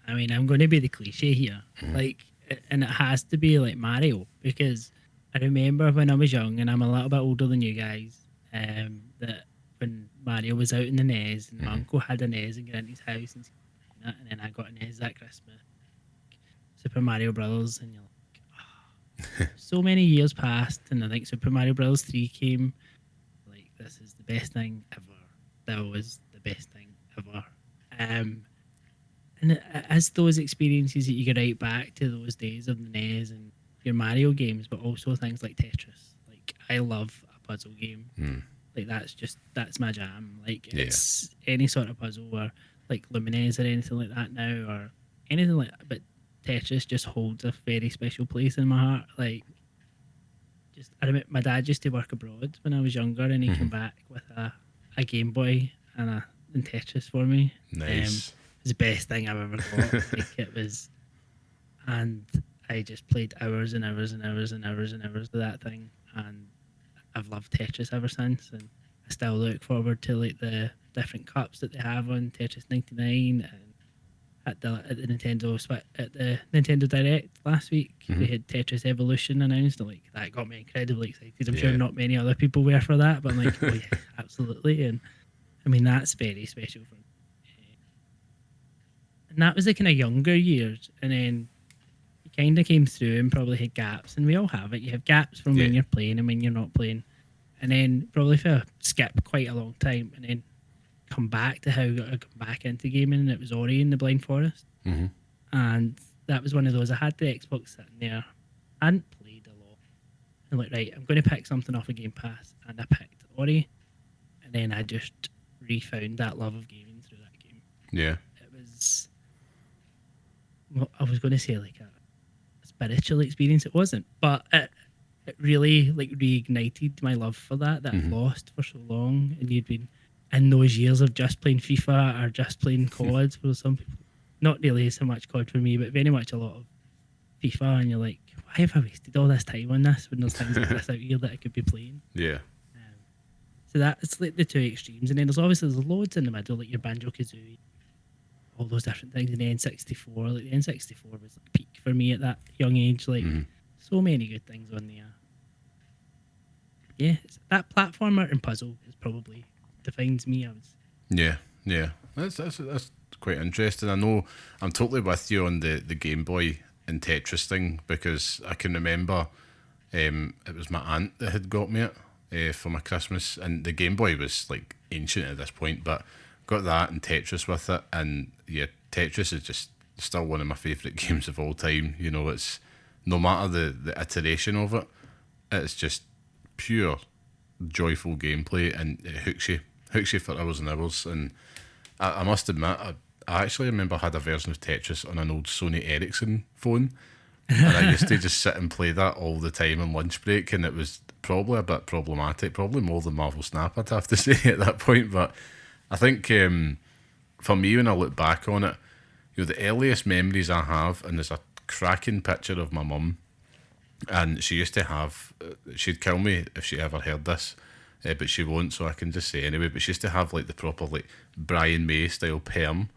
I mean, I'm going to be the cliche here, like, and it has to be like Mario, because I remember when I was young, and I'm a little bit older than you guys, that when Mario was out in the NES, and my uncle had a NES and got into his house and that, and then I got a NES that Christmas, Super Mario Brothers, and you're like, oh. So many years passed, and I think Super Mario Brothers 3 came. Like, this is the best thing ever. That was the best thing ever. And as those experiences that you get right back to those days of the NES and your Mario games, but also things like Tetris. Like, I love a puzzle game. Like, that's my jam. Like, it's any sort of puzzle, or like Lumines or anything like that now, or anything like that. But Tetris just holds a very special place in my heart. Like, I remember my dad used to work abroad when I was younger, and he came back with a Game Boy and Tetris for me. Nice. It was the best thing I've ever got. Like, it was, and I just played hours and hours and hours and hours and hours of that thing, and I've loved Tetris ever since. And I still look forward to like the different cups that they have on Tetris 99, and at the Nintendo Direct last week, they had Tetris Evolution announced. Like, that got me incredibly excited. I'm sure not many other people were for that, but I'm like, oh yeah, absolutely. And I mean, that's very special for me. And that was the kind of younger years, and then you kind of came through and probably had gaps, and we all have it. You have gaps from when you're playing and when you're not playing, and then probably if I skip quite a long time, and then come back to how I got to come back into gaming, and it was Ori and the Blind Forest. And that was one of those. I had the Xbox sitting there, I hadn't played a lot, and like, right, I'm going to pick something off of Game Pass, and I picked Ori, and then I just refound that love of gaming through that game. Yeah. It was, well, I was going to say like a spiritual experience. It wasn't, but it really like reignited my love for that I've lost for so long. And you'd been in those years of just playing FIFA or just playing COD for some people. Not really so much COD for me, but very much a lot of FIFA. And you're like, why have I wasted all this time on this when there's things like this out here that I could be playing? Yeah. So that it's like the two extremes, and then there's loads in the middle, like your Banjo Kazooie, all those different things. And the N64, like the N64 was like peak for me at that young age. Like, so many good things on there. Yeah, that platformer and puzzle is probably defines me. Yeah. That's quite interesting. I know I'm totally with you on the Game Boy and Tetris thing, because I can remember it was my aunt that had got me it for my Christmas, and the Game Boy was like ancient at this point, but got that and Tetris with it, and yeah, Tetris is just still one of my favourite games of all time. You know, it's no matter the iteration of it, it's just pure joyful gameplay, and it hooks you for hours and hours. And I must admit, I actually remember I had a version of Tetris on an old Sony Ericsson phone, and I used to just sit and play that all the time on lunch break, and it was probably a bit problematic, probably more than Marvel Snap, I'd have to say, at that point. But I think for me, when I look back on it, you know, the earliest memories I have, and there's a cracking picture of my mum, and she used to have, she'd kill me if she ever heard this, but she won't, so I can just say anyway, but she used to have like the proper like Brian May style perm,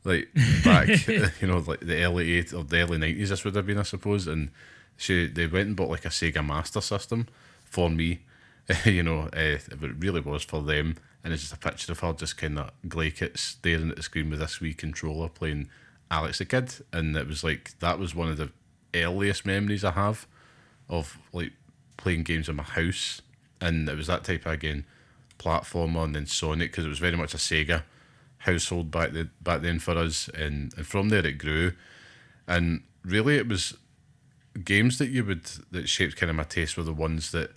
like back, you know, like the early 80s or the early 90s this would have been, I suppose. And they went and bought like a Sega Master System for me, you know, it really was for them. And it's just a picture of her just kind of glaikit staring at the screen with this wee controller playing Alex the Kid. And it was like, that was one of the earliest memories I have of like playing games in my house. And it was that type of, again, platformer, and then Sonic, because it was very much a Sega household back then for us. And from there it grew. And really it was games that shaped kind of my taste were the ones that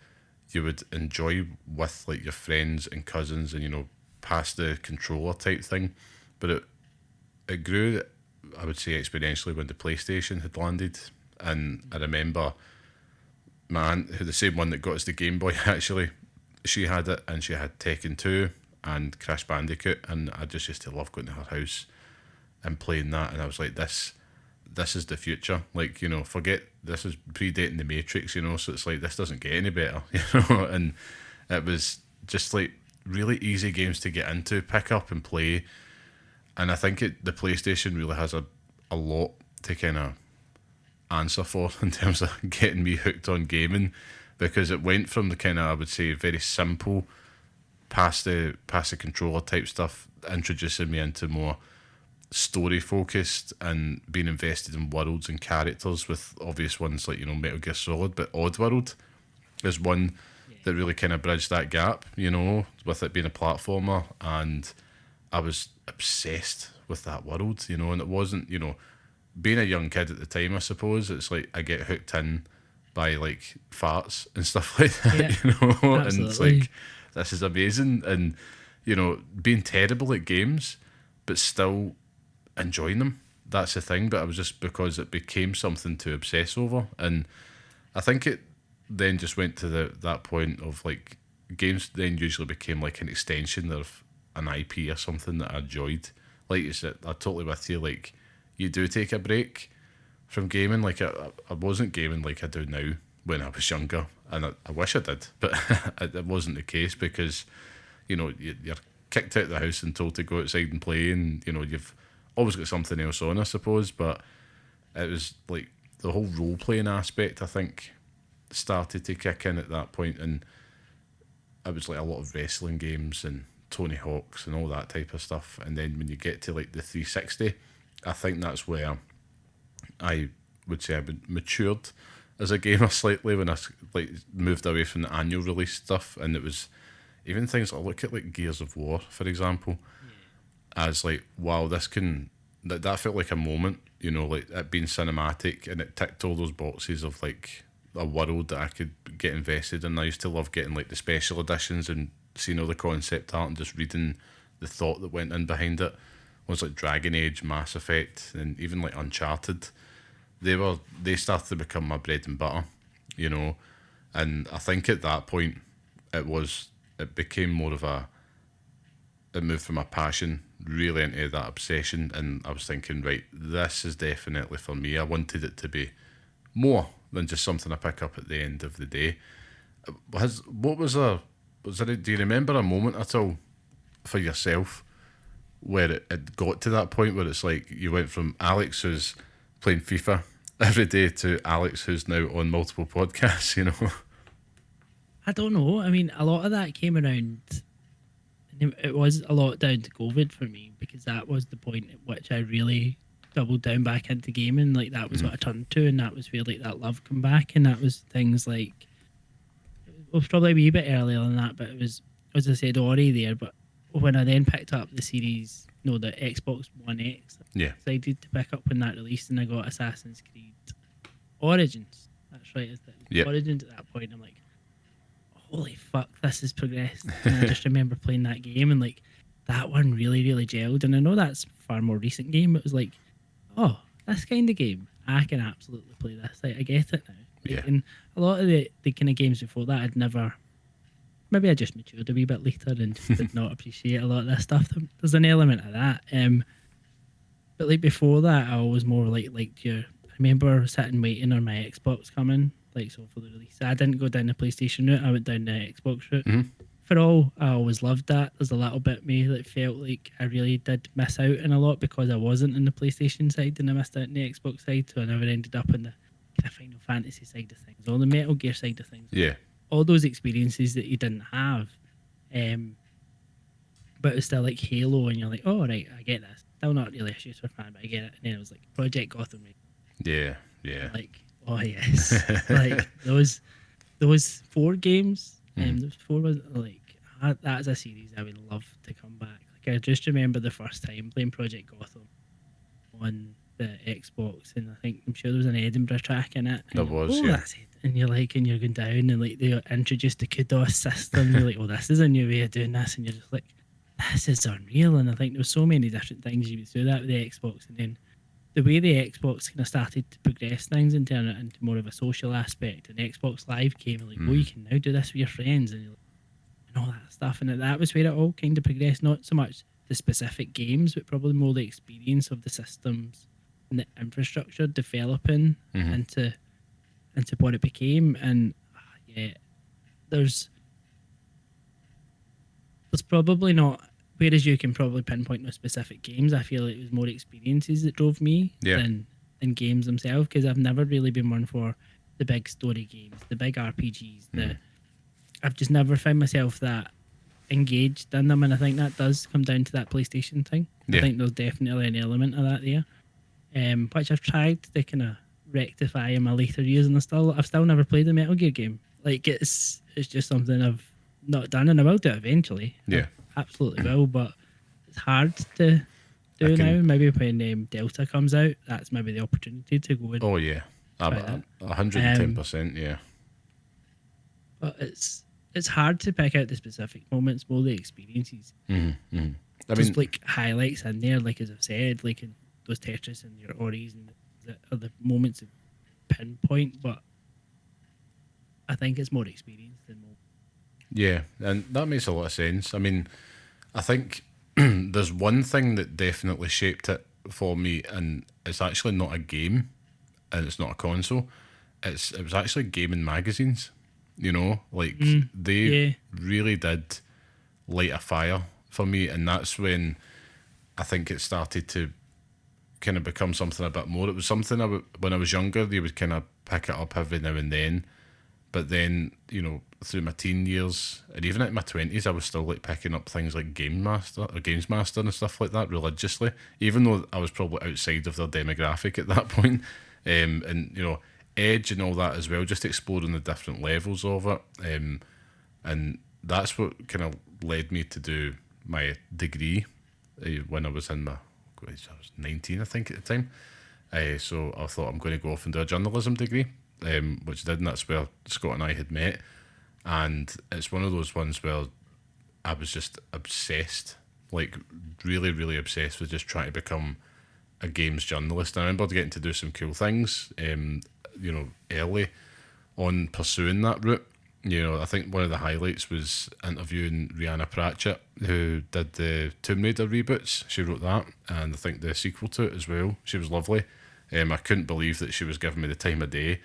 you would enjoy with like your friends and cousins, and, you know, past the controller type thing. But it grew, I would say, exponentially when the PlayStation had landed. And I remember my aunt, who the same one that got us the Game Boy actually, she had it, and she had Tekken 2 and Crash Bandicoot, and I just used to love going to her house and playing that. And I was like, this is the future. Like, you know, forget, this is predating the Matrix, you know, so it's like, this doesn't get any better, you know. And it was just like really easy games to get into, pick up and play. And I think the PlayStation really has a lot to kind of answer for in terms of getting me hooked on gaming, because it went from the kind of, I would say, very simple past the controller type stuff, introducing me into more story focused and being invested in worlds and characters, with obvious ones like, you know, Metal Gear Solid, but Oddworld is one that really kind of bridged that gap, you know, with it being a platformer. And I was obsessed with that world, you know. And it wasn't, you know, being a young kid at the time, I suppose, it's like I get hooked in by like farts and stuff like that, Yeah, you know. absolutely. And it's like, this is amazing. And, you know, being terrible at games but still enjoying them, that's the thing. But it was just because it became something to obsess over. And I think it then just went to that point of like, games then usually became like an extension of an IP or something that I enjoyed. Like you said, I'm totally with you. Like, you do take a break from gaming. Like, I wasn't gaming like I do now when I was younger, and I wish I did, but it wasn't the case, because, you know, you're kicked out of the house and told to go outside and play, and, you know, you've always got something else on, I suppose. But it was like the whole role playing aspect, I think, started to kick in at that point. And it was like a lot of wrestling games and Tony Hawk's and all that type of stuff. And then when you get to like the 360, I think that's where I would say I matured as a gamer slightly, when I like moved away from the annual release stuff. And it was even things I look at, like Gears of War, for example, as like, wow, that felt like a moment, you know, like it being cinematic, and it ticked all those boxes of like a world that I could get invested in. I used to love getting like the special editions and seeing all the concept art and just reading the thought that went in behind it. Ones like Dragon Age, Mass Effect, and even like Uncharted, they started to become my bread and butter, you know. And I think at that point it became more of it moved from a passion really into that obsession. And I was thinking, right, this is definitely for me. I wanted it to be more than just something I pick up at the end of the day. Do you remember a moment at all for yourself where it got to that point where it's like you went from Alex who's playing FIFA every day to Alex who's now on multiple podcasts, you know? I don't know. I mean, a lot of that came around. It was a lot down to COVID for me, because that was the point at which I really doubled down back into gaming. Like that was what I turned to, and that was where like that love come back, and that was things like it was probably a wee bit earlier than that, but it was, as I said, Ori there. But when I then picked up the series, no, the Xbox One X, Yeah. I decided to pick up when that released, and I got Assassin's Creed Origins. That's right, Yep. Origins at that point. I'm like, holy fuck, this has progressed. And I just remember playing that game and like that one really, really gelled. And I know that's a far more recent game, but it was like, oh, this kind of game, I can absolutely play this. Like, I get it now. Like, Yeah. and a lot of the kind of games before that, I'd never. Maybe I just matured a wee bit later and just did not appreciate a lot of this stuff. There's an element of that. But like before that, I was more like your. I remember sitting waiting on my Xbox coming, like so for the release. I didn't go down the PlayStation route. I went down the Xbox route. Mhm. For all, I always loved that. There's a little bit of me that felt like I really did miss out in a lot because I wasn't in the PlayStation side and I missed out in the Xbox side. So I never ended up in the kind of Final Fantasy side of things or the Metal Gear side of things. Yeah. All those experiences that you didn't have. But it's still like Halo, and you're like, oh, right, I get this. Still not really a shooter fan, but I get it. And then it was like Project Gotham. Yeah. Yeah. Like, oh, yes. Like, those 4 games, those 4 was like, that's a series I would love to come back. Like, I just remember the first time playing Project Gotham on the Xbox, and I'm sure there was an Edinburgh track in it. There was, yeah. That's it. And you're like, and you're going down, and like they introduced the kudos system. You're like, oh, this is a new way of doing this, and you're just like, this is unreal. And I think there was so many different things you would do that with the Xbox, and then the way the Xbox kind of started to progress things and turn it into more of a social aspect, and Xbox Live came, and like, oh, you can now do this with your friends, and all that stuff, and that was where it all kind of progressed. Not so much the specific games, but probably more the experience of the systems and the infrastructure developing into what it became. And yeah, there's probably not. Whereas you can probably pinpoint no specific games, I feel like it was more experiences that drove me than games themselves, because I've never really been one for the big story games, the big RPGs. I've just never found myself that engaged in them, and I think that does come down to that PlayStation thing. I think there's definitely an element of that there, which I've tried to kind of rectify in my later years, and I've still never played a Metal Gear game. Like it's just something I've not done, and I will do it eventually. Yeah. Absolutely will, but it's hard to do now. Maybe when Delta comes out, that's maybe the opportunity to go and Oh yeah, 110%. Yeah. But it's hard to pick out the specific moments, more the experiences. Just like highlights in there, like as I've said, like in those Tetris and your Oris and the moments of pinpoint. But I think it's more experience than more. Yeah, and that makes a lot of sense. I mean, I think there's one thing that definitely shaped it for me, and it's actually not a game, and it's not a console. It was actually gaming magazines. You know, like they really did light a fire for me, and that's when I think it started to kind of become something a bit more. It was something when I was younger, they would kind of pick it up every now and then. But then, you know, through my teen years and even at my 20s, I was still like picking up things like Games Master and stuff like that religiously, even though I was probably outside of their demographic at that point. And, you know, Edge and all that as well, just exploring the different levels of it. And that's what kind of led me to do my degree when I was I was 19, I think, at the time. So I thought I'm going to go off and do a journalism degree. Which did, and that's where Scott and I had met. And it's one of those ones where I was just obsessed, like really, really obsessed with just trying to become a games journalist. And I remember getting to do some cool things, you know, early on pursuing that route. You know, I think one of the highlights was interviewing Rihanna Pratchett, who did the Tomb Raider reboots. She wrote that, and I think the sequel to it as well. She was lovely. I couldn't believe that she was giving me the time of day.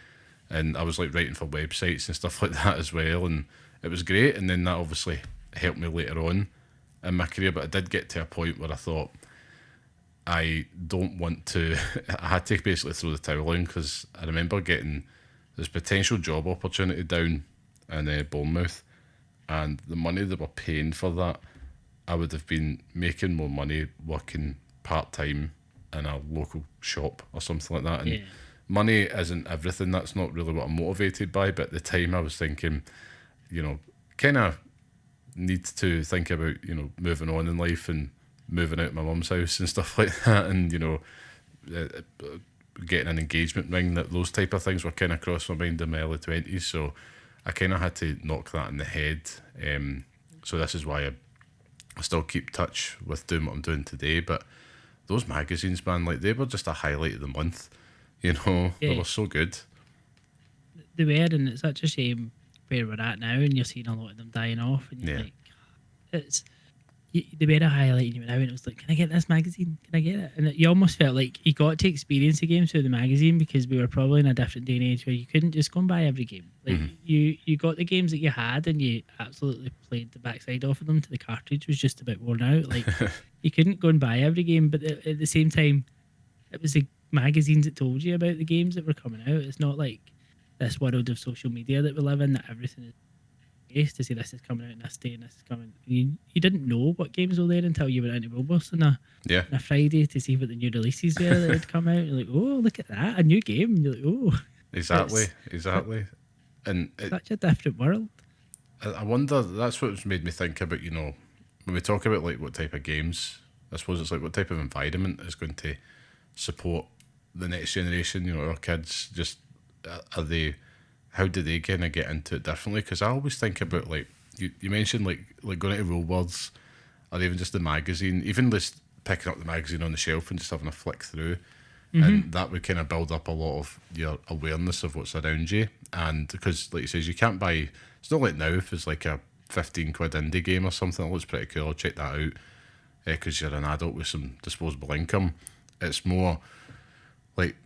And I was like writing for websites and stuff like that as well, and it was great. And then that obviously helped me later on in my career, but I did get to a point where I thought I don't want to I had to basically throw the towel in, because I remember getting this potential job opportunity down in Bournemouth, and the money they were paying for that, I would have been making more money working part-time in a local shop or something like that. And Yeah. money isn't everything. That's not really what I'm motivated by. But at the time, I was thinking, kind of need to think about, moving on in life and moving out of my mum's house and stuff like that. And, uh, getting an engagement ring, that those type of things were kind of crossed my mind in my early 20s. So I kind of had to knock that in the head. So this is why I still keep touch with doing what I'm doing today. But those magazines, man, like they were just a highlight of the month. They Yeah. were so good. They were, and it's such a shame where we're at now, and you're seeing a lot of them dying off, and you're Yeah. like, it's. They were a highlight, and you went out, and it was like, can I get this magazine? Can I get it? And you almost felt like you got to experience the games through the magazine, because we were probably in a different day and age where you couldn't just go and buy every game. Like you got the games that you had, and you absolutely played the backside off of them till the cartridge was just about worn out. Like you couldn't go and buy every game, but at the same time, it was the magazines that told you about the games that were coming out. It's not like this world of social media that we live in, that everything is to say this is coming out on this day and this is coming. You didn't know what games were there until you went into Wilbur's on Yeah, a Friday to see what the new releases were that had come out. You're like, oh, look at that, a new game. You're like, oh, exactly. And such a different world. I wonder, that's what's made me think about, when we talk about like what type of games, I suppose it's like what type of environment is going to support the next generation, our kids. Just how do they kind of get into it differently? Because I always think about, like, you mentioned like going into Woolworths, or even just the magazine, even just picking up the magazine on the shelf and just having a flick through. And that would kind of build up a lot of your awareness of what's around you. And because, like you says, you can't buy, it's not like now if it's like a 15 quid indie game or something that looks pretty cool, I'll check that out, because you're an adult with some disposable income. It's more like,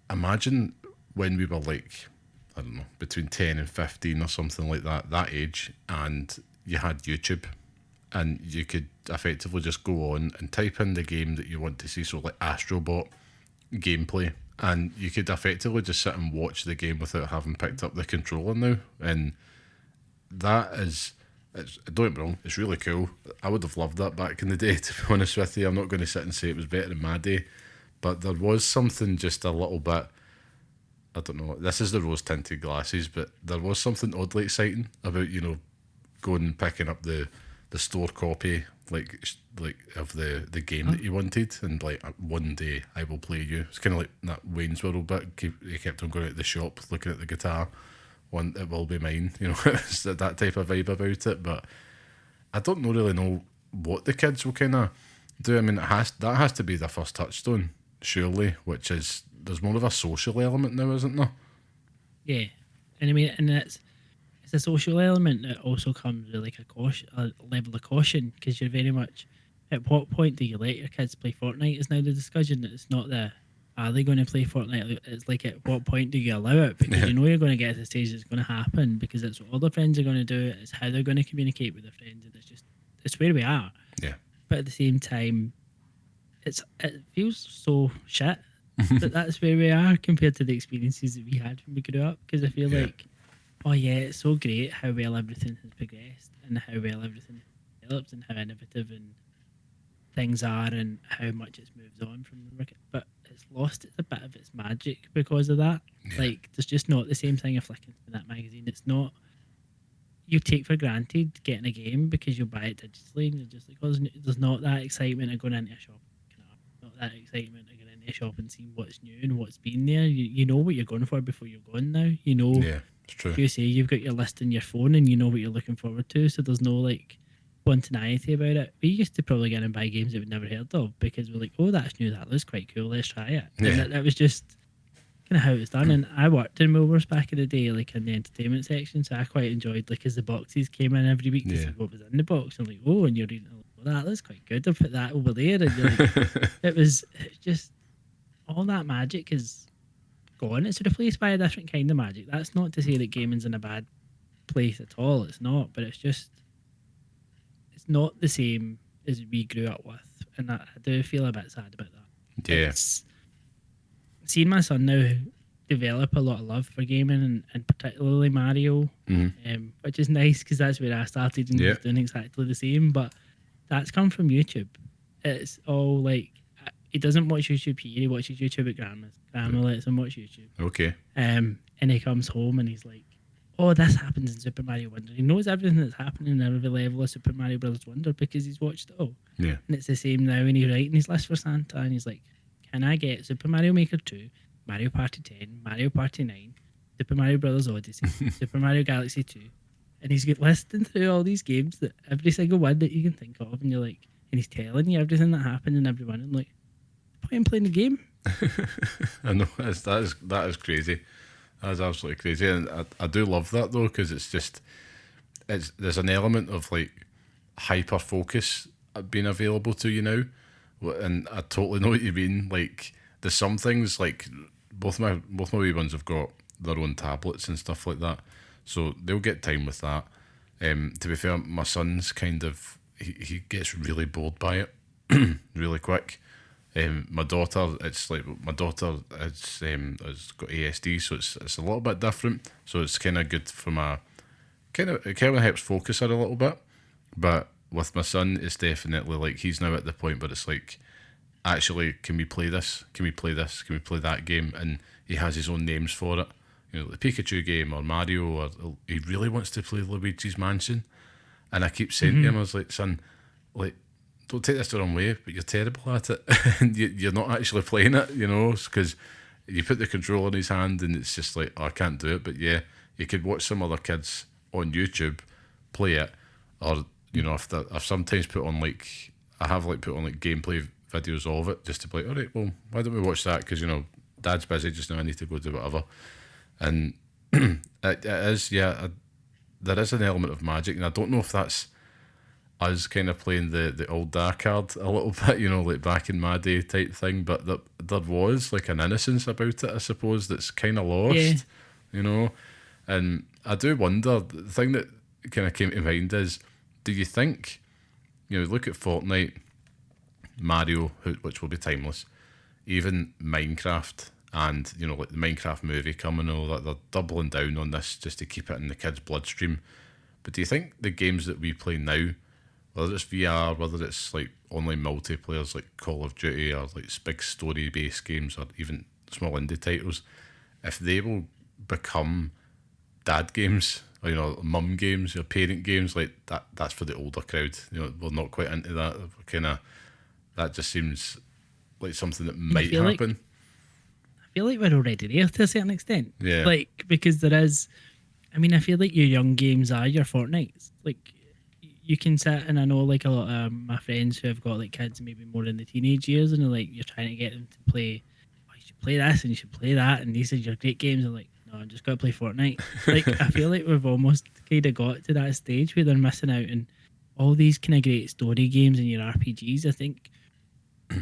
imagine when we were like, I don't know, between 10 and 15 or something like that age, and you had YouTube, and you could effectively just go on and type in the game that you want to see. So like Astrobot gameplay, and you could effectively just sit and watch the game without having picked up the controller now. And that is, don't get me wrong, it's really cool. I would have loved that back in the day, to be honest with you. I'm not going to sit and say it was better in my day, but there was something just a little bit, I don't know, this is the rose tinted glasses, but there was something oddly exciting about, going and picking up the store copy, like of the game that you wanted, and like, one day I will play you. It's kind of like that Wayne's World bit. He kept on going out the shop looking at the guitar. One, it will be mine. It's that type of vibe about it. But I don't really know what the kids will kind of do. I mean, that has to be the first touchstone, surely. Which is, there's more of a social element now, isn't there? Yeah, and I mean, and it's a social element that also comes with like a level of caution, because you're very much, at what point do you let your kids play Fortnite is now the discussion. It's not are they going to play Fortnite? It's like, at what point do you allow it? Because you know you're going to get to the stage that's going to happen, because it's what all their friends are going to do. It's how they're going to communicate with their friends, and it's where we are. Yeah. But at the same time, it feels so shit that's where we are compared to the experiences that we had when we grew up. Because I feel like, oh yeah, it's so great how well everything has progressed, and how well everything has developed, and how innovative and things are, and how much it's moved on from the market. But it's lost a bit of its magic because of that. Like, there's just not the same thing of flicking through that magazine. It's not, you take for granted getting a game because you'll buy it digitally, and you're just like, oh, there's not that excitement of going into a shop. Not that excitement of going into a shop and seeing what's new and what's been there. You know what you're going for before you're going now. You know, it's true. you say you've got your list in your phone and you know what you're looking forward to, so there's no like spontaneity about it. We used to probably get and buy games that we'd never heard of because we're like, oh, that's new, that looks quite cool, let's try it. And that was just kind of how it was done. And I worked in Woolworths back in the day, like in the entertainment section, so I quite enjoyed, like, as the boxes came in every week to see what was in the box. I'm like, oh, and you're reading, well, that looks quite good, I'll put that over there. And you're like, it was just, all that magic is gone. It's replaced by a different kind of magic. That's not to say that gaming's in a bad place at all, it's not, but it's just, it's not the same as we grew up with, and I do feel a bit sad about that. Yes. Seeing my son now develop a lot of love for gaming, and particularly Mario, which is nice because that's where I started, and he's doing exactly the same. But that's come from YouTube. It's all like, he doesn't watch YouTube here. He watches YouTube at Grandma's. Grandma lets him watch YouTube. Okay. And he comes home and he's like, "Oh, this happens in Super Mario Wonder." He knows everything that's happening in every level of Super Mario Brothers Wonder because he's watched it all. Yeah. And it's the same now when he's writing his list for Santa, and he's like, "Can I get Super Mario Maker 2, Mario Party 10, Mario Party 9, Super Mario Brothers Odyssey, Super Mario Galaxy 2?" And he's listing through all these games, that every single one that you can think of, and you're like, and he's telling you everything that happened in every one. And like, why am playing the game? I know that is crazy. That is absolutely crazy, and I do love that though, because there's an element of like hyper focus being available to you now, and I totally know what you mean. Like there's some things like both my wee ones have got their own tablets and stuff like that, so they'll get time with that. To be fair, my son's kind of he gets really bored by it really quick. My daughter, has got ASD, so it's a little bit different. So it's kind of good for it kind of helps focus her a little bit. But with my son, it's definitely like he's now at the point where it's like, actually, can we play this? Can we play this? Can we play that game? And he has his own names for it. You know, the Pikachu game or Mario, or he really wants to play Luigi's Mansion. And I keep saying to him, I was like, son, like, don't take this the wrong way, but you're terrible at it. And you're not actually playing it, you know, because you put the controller in his hand and it's just like, oh, I can't do it. But yeah, you could watch some other kids on YouTube play it, or, you know, I've sometimes put on like gameplay videos of it just to be like, all right, well, why don't we watch that? Because, you know, Dad's busy just now, I need to go do whatever. And it is, yeah, there is an element of magic, and I don't know if that's us kind of playing the old Da card a little bit, you know, like back in my day type thing, but there was like an innocence about it, I suppose, that's kind of lost, you know. And I do wonder, the thing that kind of came to mind is, do you think, you know, look at Fortnite, Mario, which will be timeless, even Minecraft, and, you know, like the Minecraft movie coming, all that, they're doubling down on this just to keep it in the kids' bloodstream. But do you think the games that we play now, whether it's VR, whether it's like online multiplayers like Call of Duty, or like big story-based games, or even small indie titles, if they will become dad games, or, you know, mum games, or parent games, like that's for the older crowd. You know, we're not quite into that. That just seems like something that might happen. I feel like we're already there to a certain extent. Yeah. Like, because there is, I mean, I feel like your young games are your Fortnites. Like, you can sit, and I know like a lot of my friends who have got like kids maybe more in the teenage years, and they're like, you're trying to get them to play, oh, you should play this and you should play that, and these are your great games. And like, no, I'm just got to play Fortnite. Like, I feel like we've almost kind of got to that stage where they're missing out on all these kind of great story games and your RPGs. I think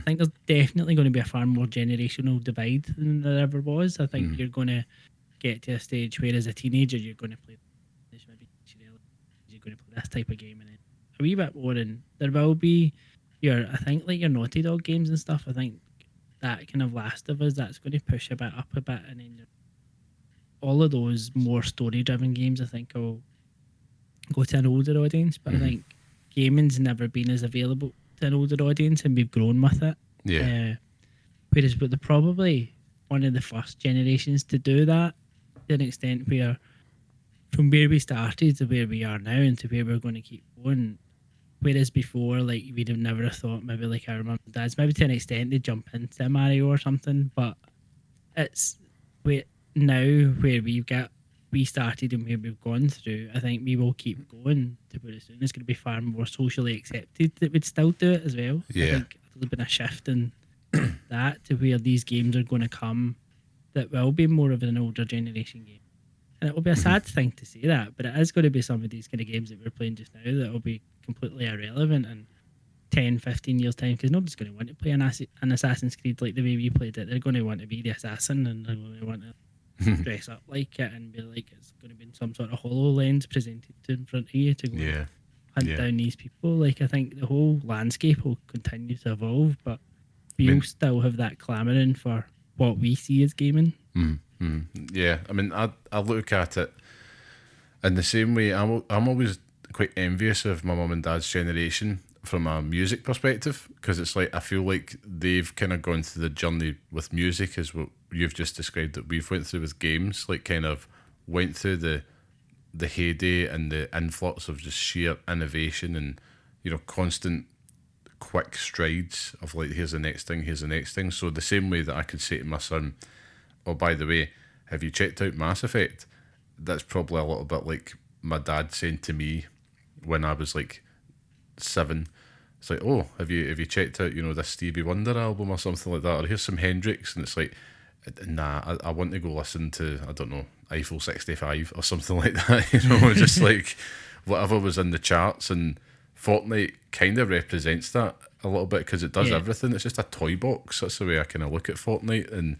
there's definitely going to be a far more generational divide than there ever was. I think you're going to get to a stage where as a teenager you're going to play, you're going to play this type of game, and then a wee bit more, and there will be I think like your Naughty Dog games and stuff. I think that kind of Last of Us, that's going to push a bit up a bit, and then all of those more story driven games I think will go to an older audience. But I think gaming's never been as available to an older audience, and we've grown with it. Yeah. Whereas, but they're probably one of the first generations to do that, to an extent where from where we started to where we are now and to where we're going to keep going. Whereas before, like, we'd have never have thought, maybe like our mum and dads, maybe to an extent they jump into Mario or something, but it's now where we started and where we've gone through. I think we will keep going to where soon it's going to be far more socially accepted that we'd still do it as well. Yeah. I think there's been a shift in that to where these games are going to come that will be more of an older generation game. And it will be a sad thing to say that, but it is going to be some of these kind of games that we're playing just now that will be completely irrelevant in 10, 15 years' time, because nobody's going to want to play an Assassin's Creed like the way we played it. They're going to want to be the assassin, and they're going to want to dress up like it and be like it's going to be in some sort of HoloLens presented to in front of you to go hunt down these people. Like, I think the whole landscape will continue to evolve, but we'll still have that clamouring for what we see as gaming. Yeah, I mean, I look at it in the same way. I'm always quite envious of my mum and dad's generation, from a music perspective, because it's like I feel like they've kind of gone through the journey with music as what you've just described that we've went through with games, like kind of went through the heyday and the influx of just sheer innovation and constant quick strides of like here's the next thing. So the same way that I could say to my son, oh, by the way, have you checked out Mass Effect? That's probably a little bit like my dad saying to me when I was like 7. It's like, oh, have you checked out this Stevie Wonder album or something like that, or here's some Hendrix, and it's like, nah, I want to go listen to, I don't know, Eiffel 65 or something like that, just like whatever was in the charts. And Fortnite kind of represents that a little bit because it does everything. It's just a toy box. That's the way I kind of look at Fortnite. And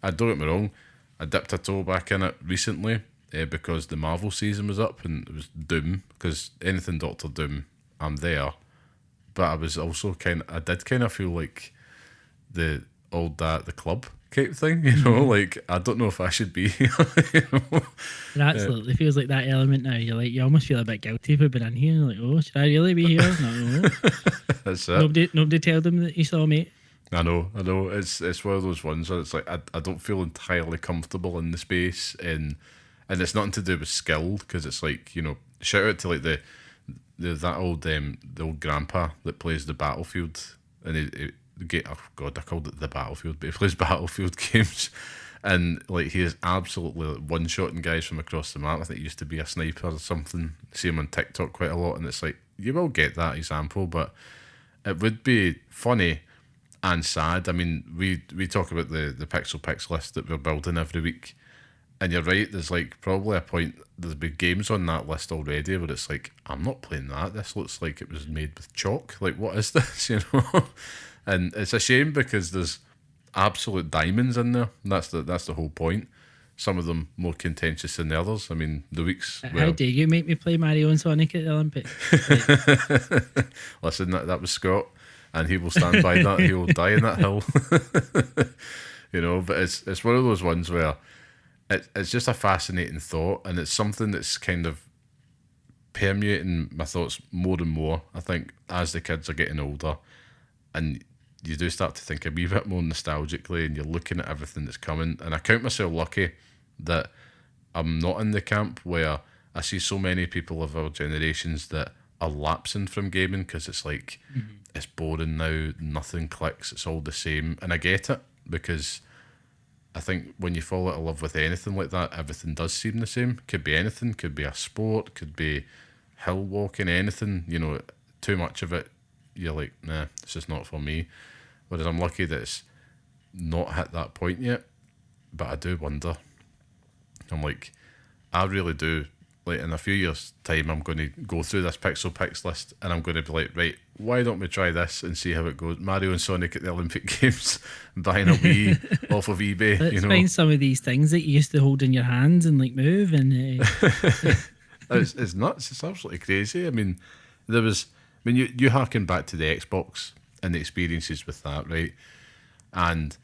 I don't get me wrong, I dipped a toe back in it recently because the Marvel season was up and it was Doom, because anything Doctor Doom, I'm there. But I was also I did kind of feel like the club type thing, like I don't know if I should be here. It absolutely feels like that element now. You're like, you almost feel a bit guilty for being in here. You're like, oh, should I really be here? No. That's it. Nobody tell them that you saw me. I know. It's one of those ones where it's like I don't feel entirely comfortable in the space, and it's nothing to do with skill, because it's like, shout out to like the old grandpa that plays the Battlefield, and oh god, I called it the Battlefield, but he plays Battlefield games, and like he is absolutely like one-shotting guys from across the map. I think he used to be a sniper or something. See him on TikTok quite a lot, and it's like you will get that example, but it would be funny and sad. I mean, we talk about the Pixel Picks list that we're building every week, and you're right, there's like probably a point, there's been games on that list already where it's like, I'm not playing that, this looks like it was made with chalk, like what is this, and it's a shame because there's absolute diamonds in there, and that's the whole point. Some of them more contentious than the others. I mean, the weeks... How dare you make me play Mario and Sonic at the Olympics? Listen, that was Scott, and he will stand by that, he will die in that hill. But it's one of those ones where it's just a fascinating thought, and it's something that's kind of permeating my thoughts more and more, I think, as the kids are getting older, and you do start to think a wee bit more nostalgically, and you're looking at everything that's coming. And I count myself lucky that I'm not in the camp where I see so many people of our generations that are lapsing from gaming because it's like, it's boring now, nothing clicks, it's all the same. And I get it, because I think when you fall out of love with anything like that, everything does seem the same. Could be anything, could be a sport, could be hill walking, anything, too much of it, you're like, nah, this is not for me. Whereas I'm lucky that it's not hit that point yet, but I do wonder. I'm like, I really do, like in a few years' time, I'm going to go through this Pixel Picks list and I'm going to be like, right, why don't we try this and see how it goes? Mario and Sonic at the Olympic Games, buying a Wii off of eBay. Let's find some of these things that you used to hold in your hands and like move, and it's nuts. It's absolutely crazy. I mean, you harken back to the Xbox and the experiences with that, right? And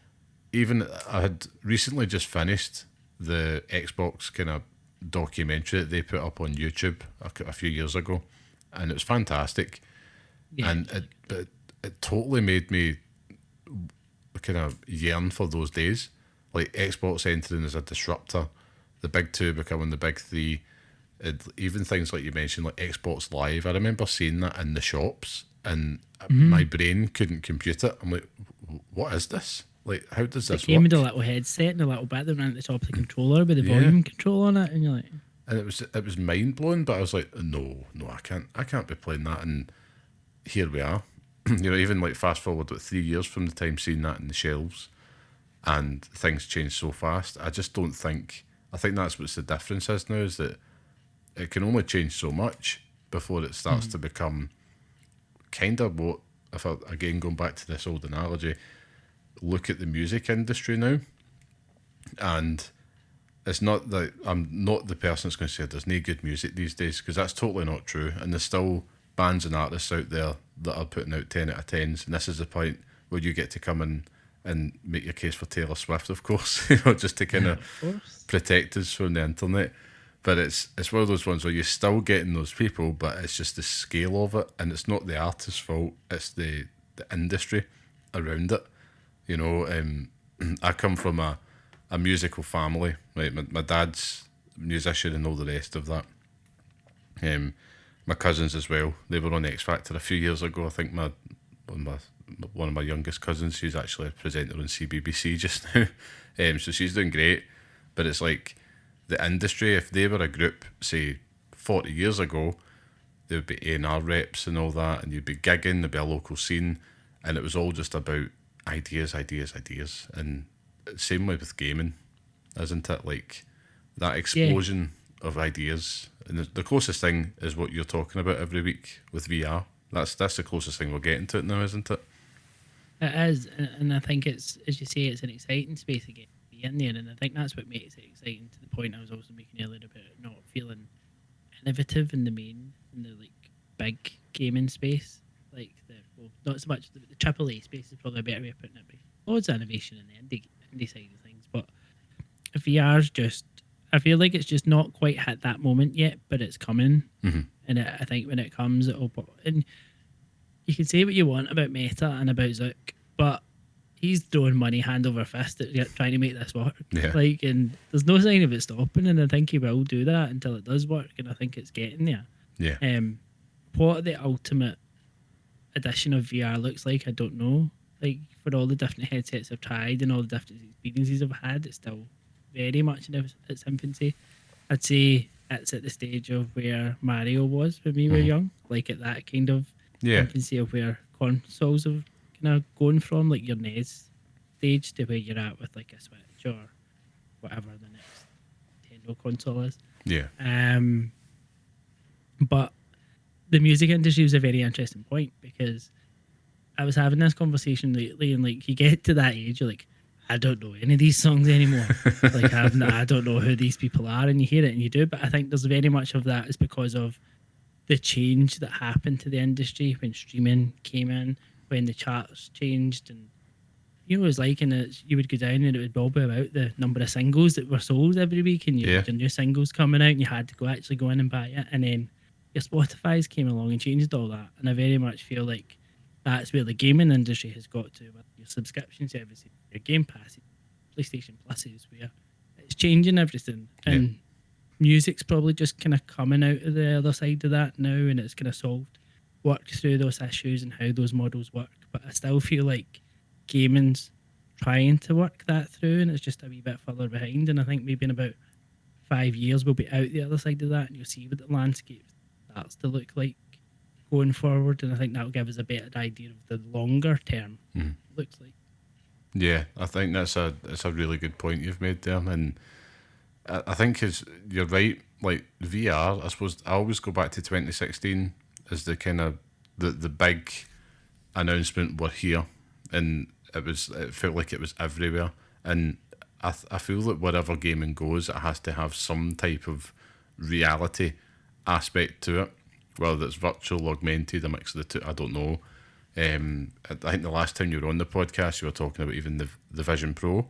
even I had recently just finished the Xbox kind of documentary that they put up on YouTube a few years ago, and it was fantastic. Yeah. And it totally made me kind of yearn for those days, like Xbox entering as a disruptor, the big two becoming the big three, even things like you mentioned, like Xbox Live. I remember seeing that in the shops, and my brain couldn't compute it. I'm like, what is this? Like, how does this work? It came with a little headset and a little bit that ran at the top of the controller with the volume control on it, and you're like, and it was mind blowing. But I was like, no, I can't be playing that. And here we are. Even like fast forward 3 years from the time seeing that in the shelves, and things change so fast. I just don't think. I think that's what's the difference is now, is that it can only change so much before it starts to become kind of what, if I, again, going back to this old analogy, look at the music industry now, and it's not that I'm not the person that's going to say there's no good music these days, because that's totally not true, and there's still bands and artists out there that are putting out 10 out of 10s, and this is the point where you get to come in and make your case for Taylor Swift, of course, just to kind of protect us from the internet. But it's one of those ones where you're still getting those people, but it's just the scale of it, and it's not the artist's fault. It's the industry around it. You know, I come from a musical family. Right, my dad's a musician and all the rest of that. My cousins as well. They were on X Factor a few years ago. I think one of my youngest cousins, she's actually a presenter on CBBC just now. So she's doing great. But it's like the industry, if they were a group, say 40 years ago, there would be A&R reps and all that, and you'd be gigging, there'd be a local scene, and it was all just about ideas. And same way with gaming, isn't it? Like that explosion of ideas. And the closest thing is what you're talking about every week with VR. That's the closest thing we're getting to it now, isn't it? It is, and I think it's, as you say, it's an exciting space again to be in there, and I think that's what makes it exciting. To the point I was also making earlier about not feeling innovative in the like big gaming space, like not so much the AAA space is probably a better way of putting it. But loads of innovation in the indie side of things, but VR's just, I feel like it's just not quite hit that moment yet, but it's coming, and I think when it comes, it'll. And you can say what you want about Meta and about Zook, but he's throwing money hand over fist at trying to make this work. Yeah. Like, and there's no sign of it stopping, and I think he will do that until it does work, and I think it's getting there. Yeah. What the ultimate edition of VR looks like, I don't know. Like, for all the different headsets I've tried and all the different experiences I've had, it's still very much in its infancy. I'd say it's at the stage of where Mario was when we were young, like at that kind of infancy of where consoles have kind of gone from, like your NES stage to where you're at with like a Switch or whatever the next Nintendo console is. Yeah. But the music industry was a very interesting point, because I was having this conversation lately, and like you get to that age, you're like, I don't know any of these songs anymore. Like I don't know who these people are, and you hear it and you do. But I think there's very much of that is because of the change that happened to the industry when streaming came in, when the charts changed, and you know it was like, and you would go down and it would all be about the number of singles that were sold every week, and you had new singles coming out, and you had to go in and buy it, and then your Spotify's came along and changed all that. And I very much feel like that's where the gaming industry has got to, with your subscription services, your Game Passes, PlayStation Pluses, where it's changing everything. And music's probably just kind of coming out of the other side of that now, and it's kind of worked through those issues and how those models work. But I still feel like gaming's trying to work that through, and it's just a wee bit further behind. And I think maybe in about 5 years we'll be out the other side of that, and you'll see what the landscape starts to look like going forward. And I think that'll give us a better idea of the longer term looks like. Yeah, I think that's a really good point you've made there, and I think you're right. Like VR, I suppose I always go back to 2016 as the kind of the big announcement, we're here, and it felt like it was everywhere. And I feel that wherever gaming goes, it has to have some type of reality aspect to it, whether it's virtual, augmented, a mix of the two. I don't know. I think the last time you were on the podcast, you were talking about even the Vision Pro,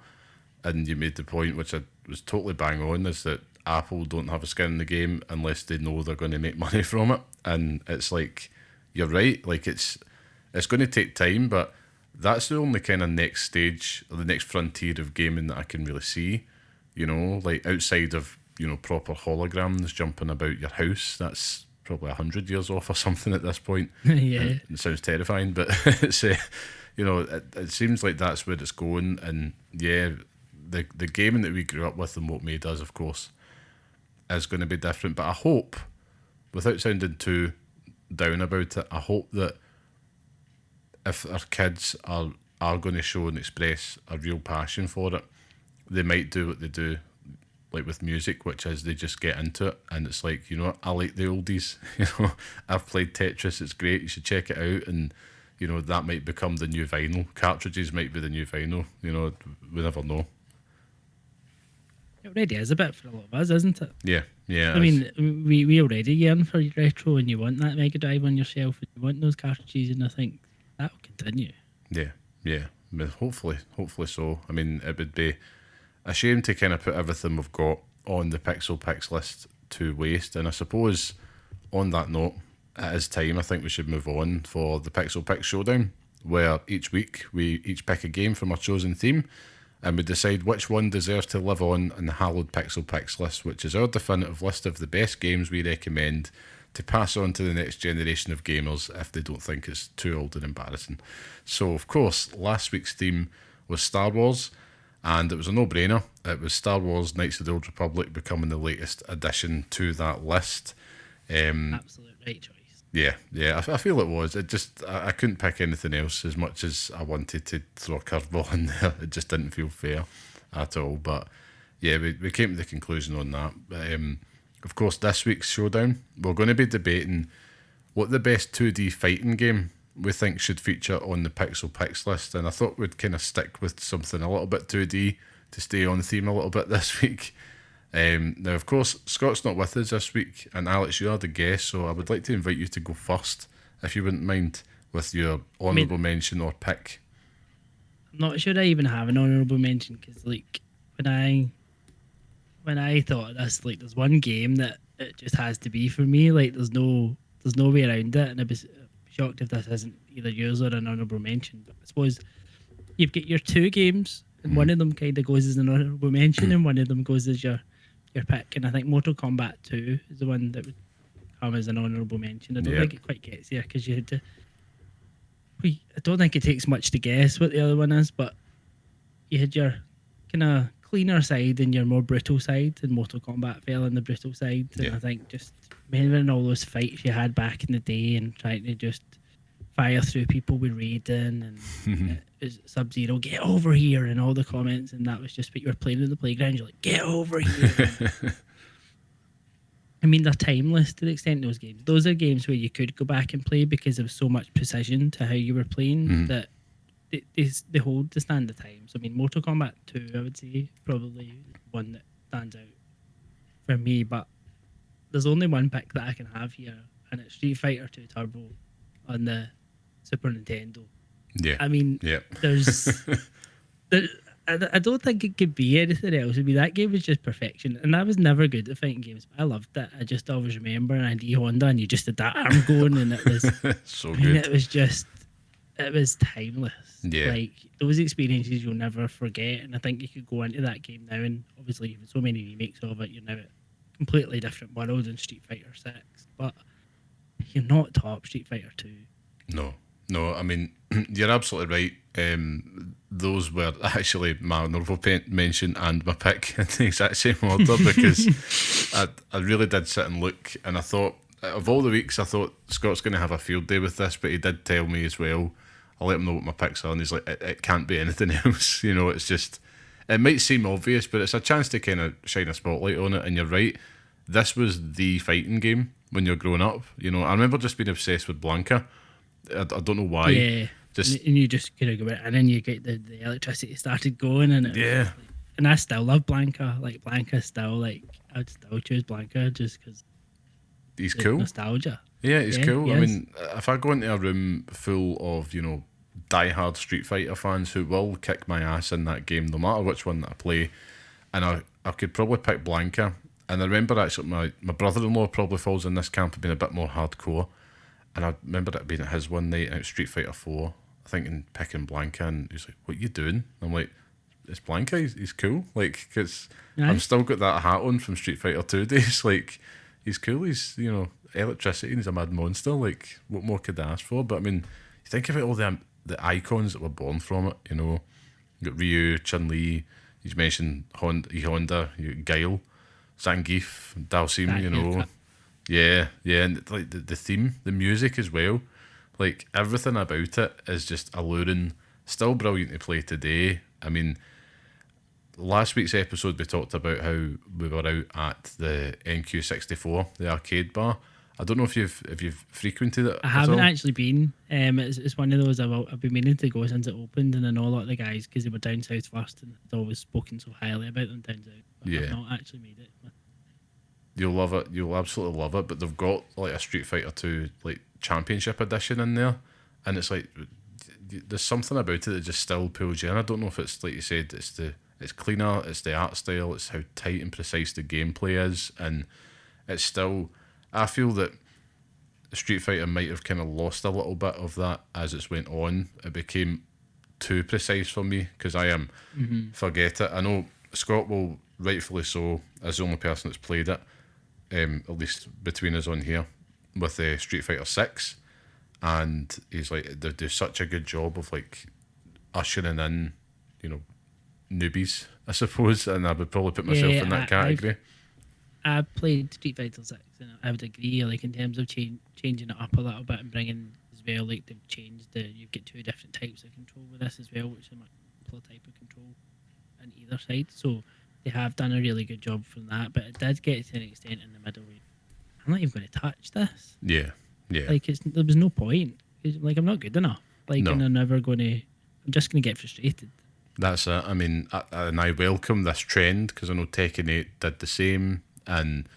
and you made the point, which I was totally bang on, is that Apple don't have a skin in the game unless they know they're going to make money from it. And it's like, you're right, like it's going to take time, but that's the only kind of next stage or the next frontier of gaming that I can really see. You know, like outside of, you know, proper holograms jumping about your house, that's probably 100 years off or something at this point. Yeah. It sounds terrifying, but it's you know, it seems like that's where it's going. And yeah, the gaming that we grew up with and what made us, of course, is going to be different. But I hope, without sounding too down about it, I hope that if our kids are going to show and express a real passion for it, they might do what they do, like with music, which is they just get into it, and it's like, you know what, I like the oldies. You know, I've played Tetris, it's great, you should check it out. And you know, that might become the new vinyl. Cartridges might be the new vinyl. You know, we never know. It already is a bit for a lot of us, isn't it? Yeah. I mean, we already yearn for retro, and you want that Mega Drive on your shelf, and you want those cartridges, and I think that'll continue. Yeah. But hopefully so. I mean, it would be a shame to kind of put everything we've got on the Pixel Picks list to waste. And I suppose on that note, it is time. I think we should move on for the Pixel Picks Showdown, where each week we each pick a game from our chosen theme, and we decide which one deserves to live on in the hallowed Pixel Picks list, which is our definitive list of the best games we recommend to pass on to the next generation of gamers if they don't think it's too old and embarrassing. So, of course, last week's theme was Star Wars, and it was a no-brainer. It was Star Wars Knights of the Old Republic becoming the latest addition to that list. Absolute right choice. Yeah, I feel it was. It just, I couldn't pick anything else as much as I wanted to throw a curveball in there. It just didn't feel fair at all. But yeah, we came to the conclusion on that. Of course, this week's showdown, we're going to be debating what the best 2D fighting game we think should feature on the Pixel Picks list. And I thought we'd kind of stick with something a little bit 2D to stay on theme a little bit this week. Now, of course, Scott's not with us this week, and Alex, you are the guest, so I would like to invite you to go first, if you wouldn't mind, with your honourable mention or pick. I'm not sure I even have an honourable mention, because like when I thought of this, like there's one game that it just has to be for me. Like there's no way around it, and I'd be shocked if this isn't either yours or an honourable mention. But I suppose you've got your two games, and one of them kind of goes as an honourable mention, and one of them goes as your pick. And I think Mortal Kombat 2 is the one that would come as an honourable mention. I don't think it quite gets there, because you had to. I don't think it takes much to guess what the other one is, but you had your kind of cleaner side and your more brutal side, and Mortal Kombat fell on the brutal side. And I think just remembering all those fights you had back in the day and trying to just fire through people with Raiden and Sub-Zero, get over here, and all the comments, and that was just what you were playing in the playground. You're like, get over here. I mean, they're timeless to the extent those games. Those are games where you could go back and play because there was so much precision to how you were playing that they hold the stand of time. So, I mean, Mortal Kombat 2, I would say, probably one that stands out for me. But there's only one pick that I can have here, and it's Street Fighter 2 Turbo on the Super Nintendo. Yeah. I mean, I don't think it could be anything else. I mean, that game was just perfection. And I was never good at fighting games, but I loved it. I just always remember, and Honda, and you just had that arm going, and it was so good. It was timeless. Yeah. Like, those experiences you'll never forget. And I think you could go into that game now, and obviously, you've so many remakes of it, you're now at a completely different world in Street Fighter 6. But you're not top Street Fighter 2. No, I mean, you're absolutely right. Those were actually my honourable mention and my pick in the exact same order, because I really did sit and look, and I thought, of all the weeks, I thought Scott's going to have a field day with this, but he did tell me as well. I let him know what my picks are, and he's like, it can't be anything else. You know, it's just, it might seem obvious, but it's a chance to kind of shine a spotlight on it. And you're right, this was the fighting game when you're growing up. You know, I remember just being obsessed with Blanca. I don't know why. Yeah, and you just kind of go, and then you get the electricity started going, and and I still love Blanca. Like, Blanca still, like, I'd still choose Blanca just because he's cool. Nostalgia. Yeah, he's cool. I mean, if I go into a room full of, you know, diehard Street Fighter fans who will kick my ass in that game, no matter which one that I play, and I could probably pick Blanca. And I remember actually my brother-in-law probably falls in this camp of being a bit more hardcore. And I remember it being at his one night out Street Fighter 4, I think, and picking Blanca, and he's like, what are you doing? I'm like, it's Blanca, he's cool. Like, because I've still got that hat on from Street Fighter 2 days. Like, he's cool, he's, you know, electricity, and he's a mad monster. Like, what more could I ask for? But I mean, you think about all the icons that were born from it, you know. You got Ryu, Chun-Li, you mentioned Honda, you got Guile, Zangief, Dalsim, you know. Yeah, and like the theme, the music as well, like everything about it is just alluring. Still brilliant to play today. I mean, last week's episode we talked about how we were out at the NQ64, the arcade bar. I don't know if you've frequented it. I haven't actually been. It's one of those I've been meaning to go since it opened, and I know a lot of the guys because they were down south first, and I'd always spoken so highly about them down south. But I've not actually made it. You'll love it. You'll absolutely love it. But they've got like a Street Fighter 2 like championship edition in there, and it's like there's something about it that just still pulls you in. I don't know if it's like you said, it's cleaner, it's the art style, it's how tight and precise the gameplay is, and it's still, I feel that Street Fighter might have kind of lost a little bit of that as it's went on. It became too precise for me because I am forget it. I know Scott will rightfully so, as the only person that's played it, at least between us on here, with Street Fighter 6, and he's like, they do such a good job of like ushering in, you know, newbies, I suppose, and I would probably put myself in that category. I've played Street Fighter 6, and I would agree, like in terms of changing it up a little bit and bringing as well, like they've changed you get two different types of control with this as well, which is a much simpler type of control on either side. So they have done a really good job from that, but it did get to an extent in the middle where I'm not even going to touch this. Yeah. Like there was no point. Like I'm not good enough. Like, No. and I'm never going to. I'm just going to get frustrated. That's it. I mean, and I welcome this trend because I know Tekken 8 did the same, and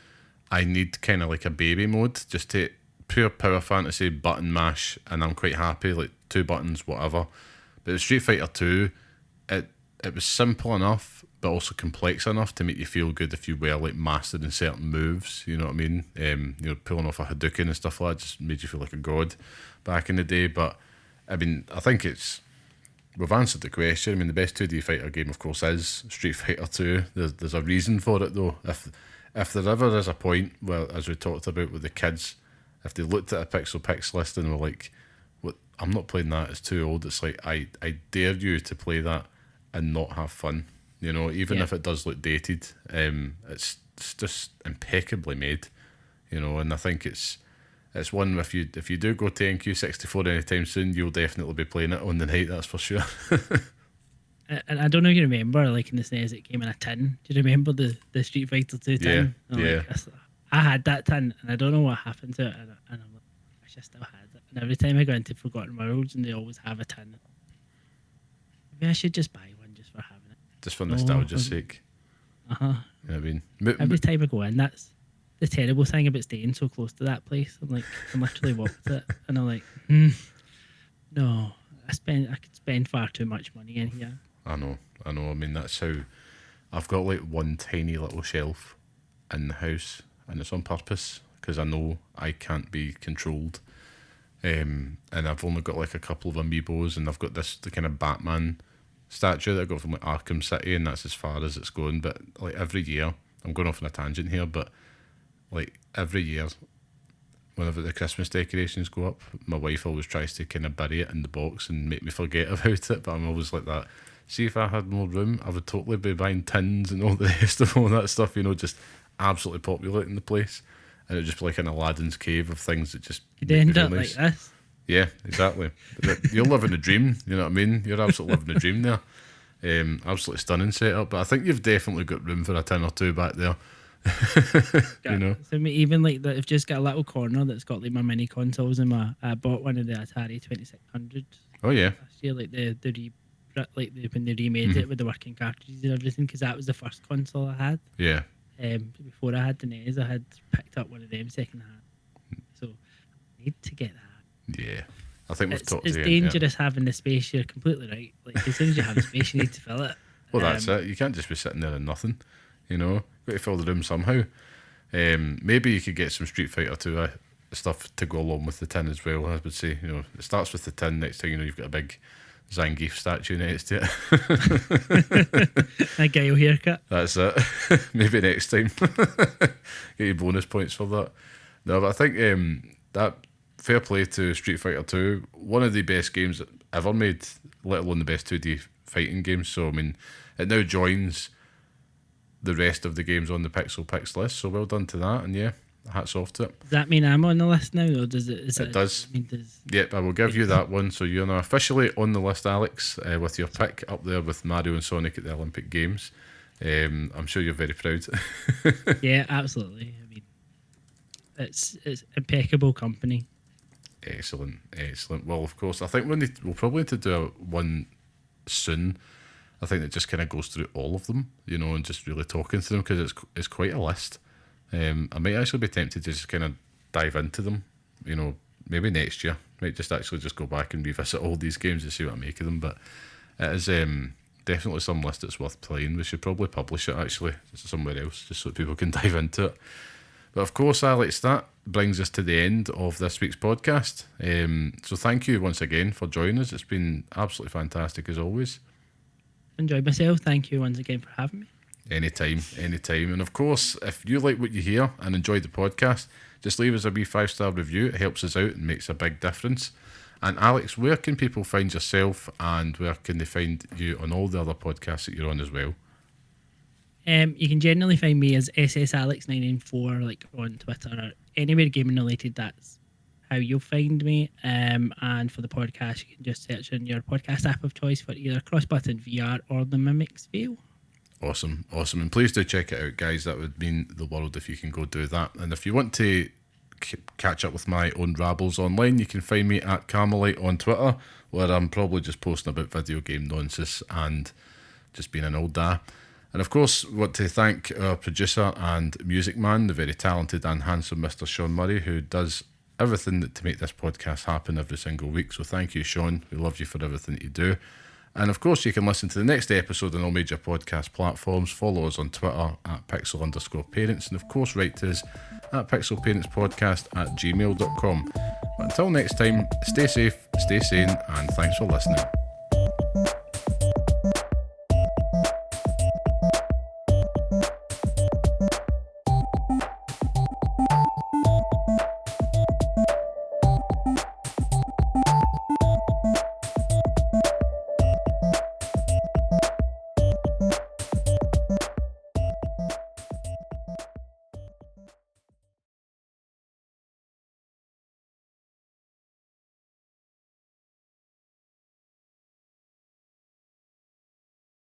I need kind of like a baby mode, just to pure power fantasy button mash, and I'm quite happy, like 2 buttons, whatever. But with Street Fighter 2, it was simple enough, but also complex enough to make you feel good if you were like mastered in certain moves. You know what I mean? You know, pulling off a Hadouken and stuff like that just made you feel like a god back in the day. But I mean, I think we've answered the question. I mean, the best 2D fighter game, of course, is Street Fighter 2. There's a reason for it, though. If there ever is a point where, as we talked about with the kids, if they looked at a Pixel Picks list and were like, "What? I'm not playing that. It's too old." It's like, I dare you to play that and not have fun. You know, even if it does look dated, it's just impeccably made. You know, and I think it's one, if you do go to NQ64 anytime soon, you'll definitely be playing it on the night. That's for sure. And I don't know if you remember, like in the SNES, it came in a tin. Do you remember the Street Fighter 2 tin? Yeah. I had that tin, and I don't know what happened to it. And I'm like, I wish I still had it. And every time I go into Forgotten Worlds, and they always have a tin. Maybe I should just buy one just for having it. Just for nostalgia's sake. You know what I mean? Every time I go in, that's the terrible thing about staying so close to that place. I'm like, I'm literally walked it, and I'm like, no, I could spend far too much money in here. I know. I mean, that's how I've got like one tiny little shelf in the house, and it's on purpose because I know I can't be controlled. And I've only got like a couple of amiibos, and I've got the kind of Batman statue that I got from like Arkham City, and that's as far as it's going. But like every year, I'm going off on a tangent here, but like every year, whenever the Christmas decorations go up, my wife always tries to kind of bury it in the box and make me forget about it. But I'm always like that. See, if I had more room, I would totally be buying tins and all the rest of all that stuff, you know, just absolutely populating the place. And it'd just be like an Aladdin's cave of things that just You'd end up like this. Yeah, exactly. You're living a dream, you know what I mean? You're absolutely living a dream there. Absolutely stunning setup. But I think you've definitely got room for a tin or two back there. You know? So even like that, I've just got a little corner that's got like my mini consoles and I bought one of the Atari 2600s. Oh, yeah. Last year, like when they remade it with the working cartridges and everything, because that was the first console I had. Yeah. Before I had the NES, I had picked up one of them second hand. So I need to get that. Yeah. I think we've talked It's dangerous having the space. You're completely right. Like as soon as you have the space, you need to fill it. Well, that's it. You can't just be sitting there and nothing. You know, got to fill the room somehow. Maybe you could get some Street Fighter 2 stuff to go along with the tin as well. I would say, you know, it starts with the tin. Next thing you know, you've got a big Zangief statue next to it. A Guile haircut. That's it. Maybe next time. Get your bonus points for that. No, but I think that fair play to Street Fighter 2. One of the best games ever made, let alone the best 2D fighting games. So, I mean, it now joins the rest of the games on the Pixel Picks list. So well done to that. And yeah, hats off to it. Does that mean I'm on the list now, or does it? It does. Yep, I will give you that one. So you're now officially on the list, Alex, with your pick up there with Mario and Sonic at the Olympic Games. I'm sure you're very proud. Yeah, absolutely. I mean, it's impeccable company. Excellent. Well, of course, I think we'll probably need to do one soon. I think it just kind of goes through all of them, you know, and just really talking through them, because it's quite a list. I might actually be tempted to just kind of dive into them, you know, maybe next year. Might just actually just go back and revisit all these games and see what I make of them. But it is definitely some list that's worth playing. We should probably publish it actually somewhere else, just so people can dive into it. But of course, Alex, that brings us to the end of this week's podcast. So thank you once again for joining us. It's been absolutely fantastic as always. Enjoyed myself. Thank you once again for having me. Anytime. And of course, if you like what you hear and enjoyed the podcast, just leave us a wee 5-star review. It helps us out and makes a big difference. And Alex, where can people find yourself and where can they find you on all the other podcasts that you're on as well? You can generally find me as SSAlex994, like on Twitter or anywhere gaming related. That's how you'll find me. And for the podcast, you can just search in your podcast app of choice for either Cross Button VR or the Mimics View. Awesome. And please do check it out, guys. That would mean the world if you can go do that. And if you want to catch up with my own rabbles online, you can find me at Carmelite on Twitter, where I'm probably just posting about video game nonsense and just being an old da. And of course, want to thank our producer and music man, the very talented and handsome Mr. Sean Murray, who does everything to make this podcast happen every single week. So thank you, Sean. We love you for everything that you do. And of course, you can listen to the next episode on all major podcast platforms. Follow us on Twitter at Pixel_Parents. And of course, write to us at pixelparentspodcast@gmail.com. But until next time, stay safe, stay sane, and thanks for listening.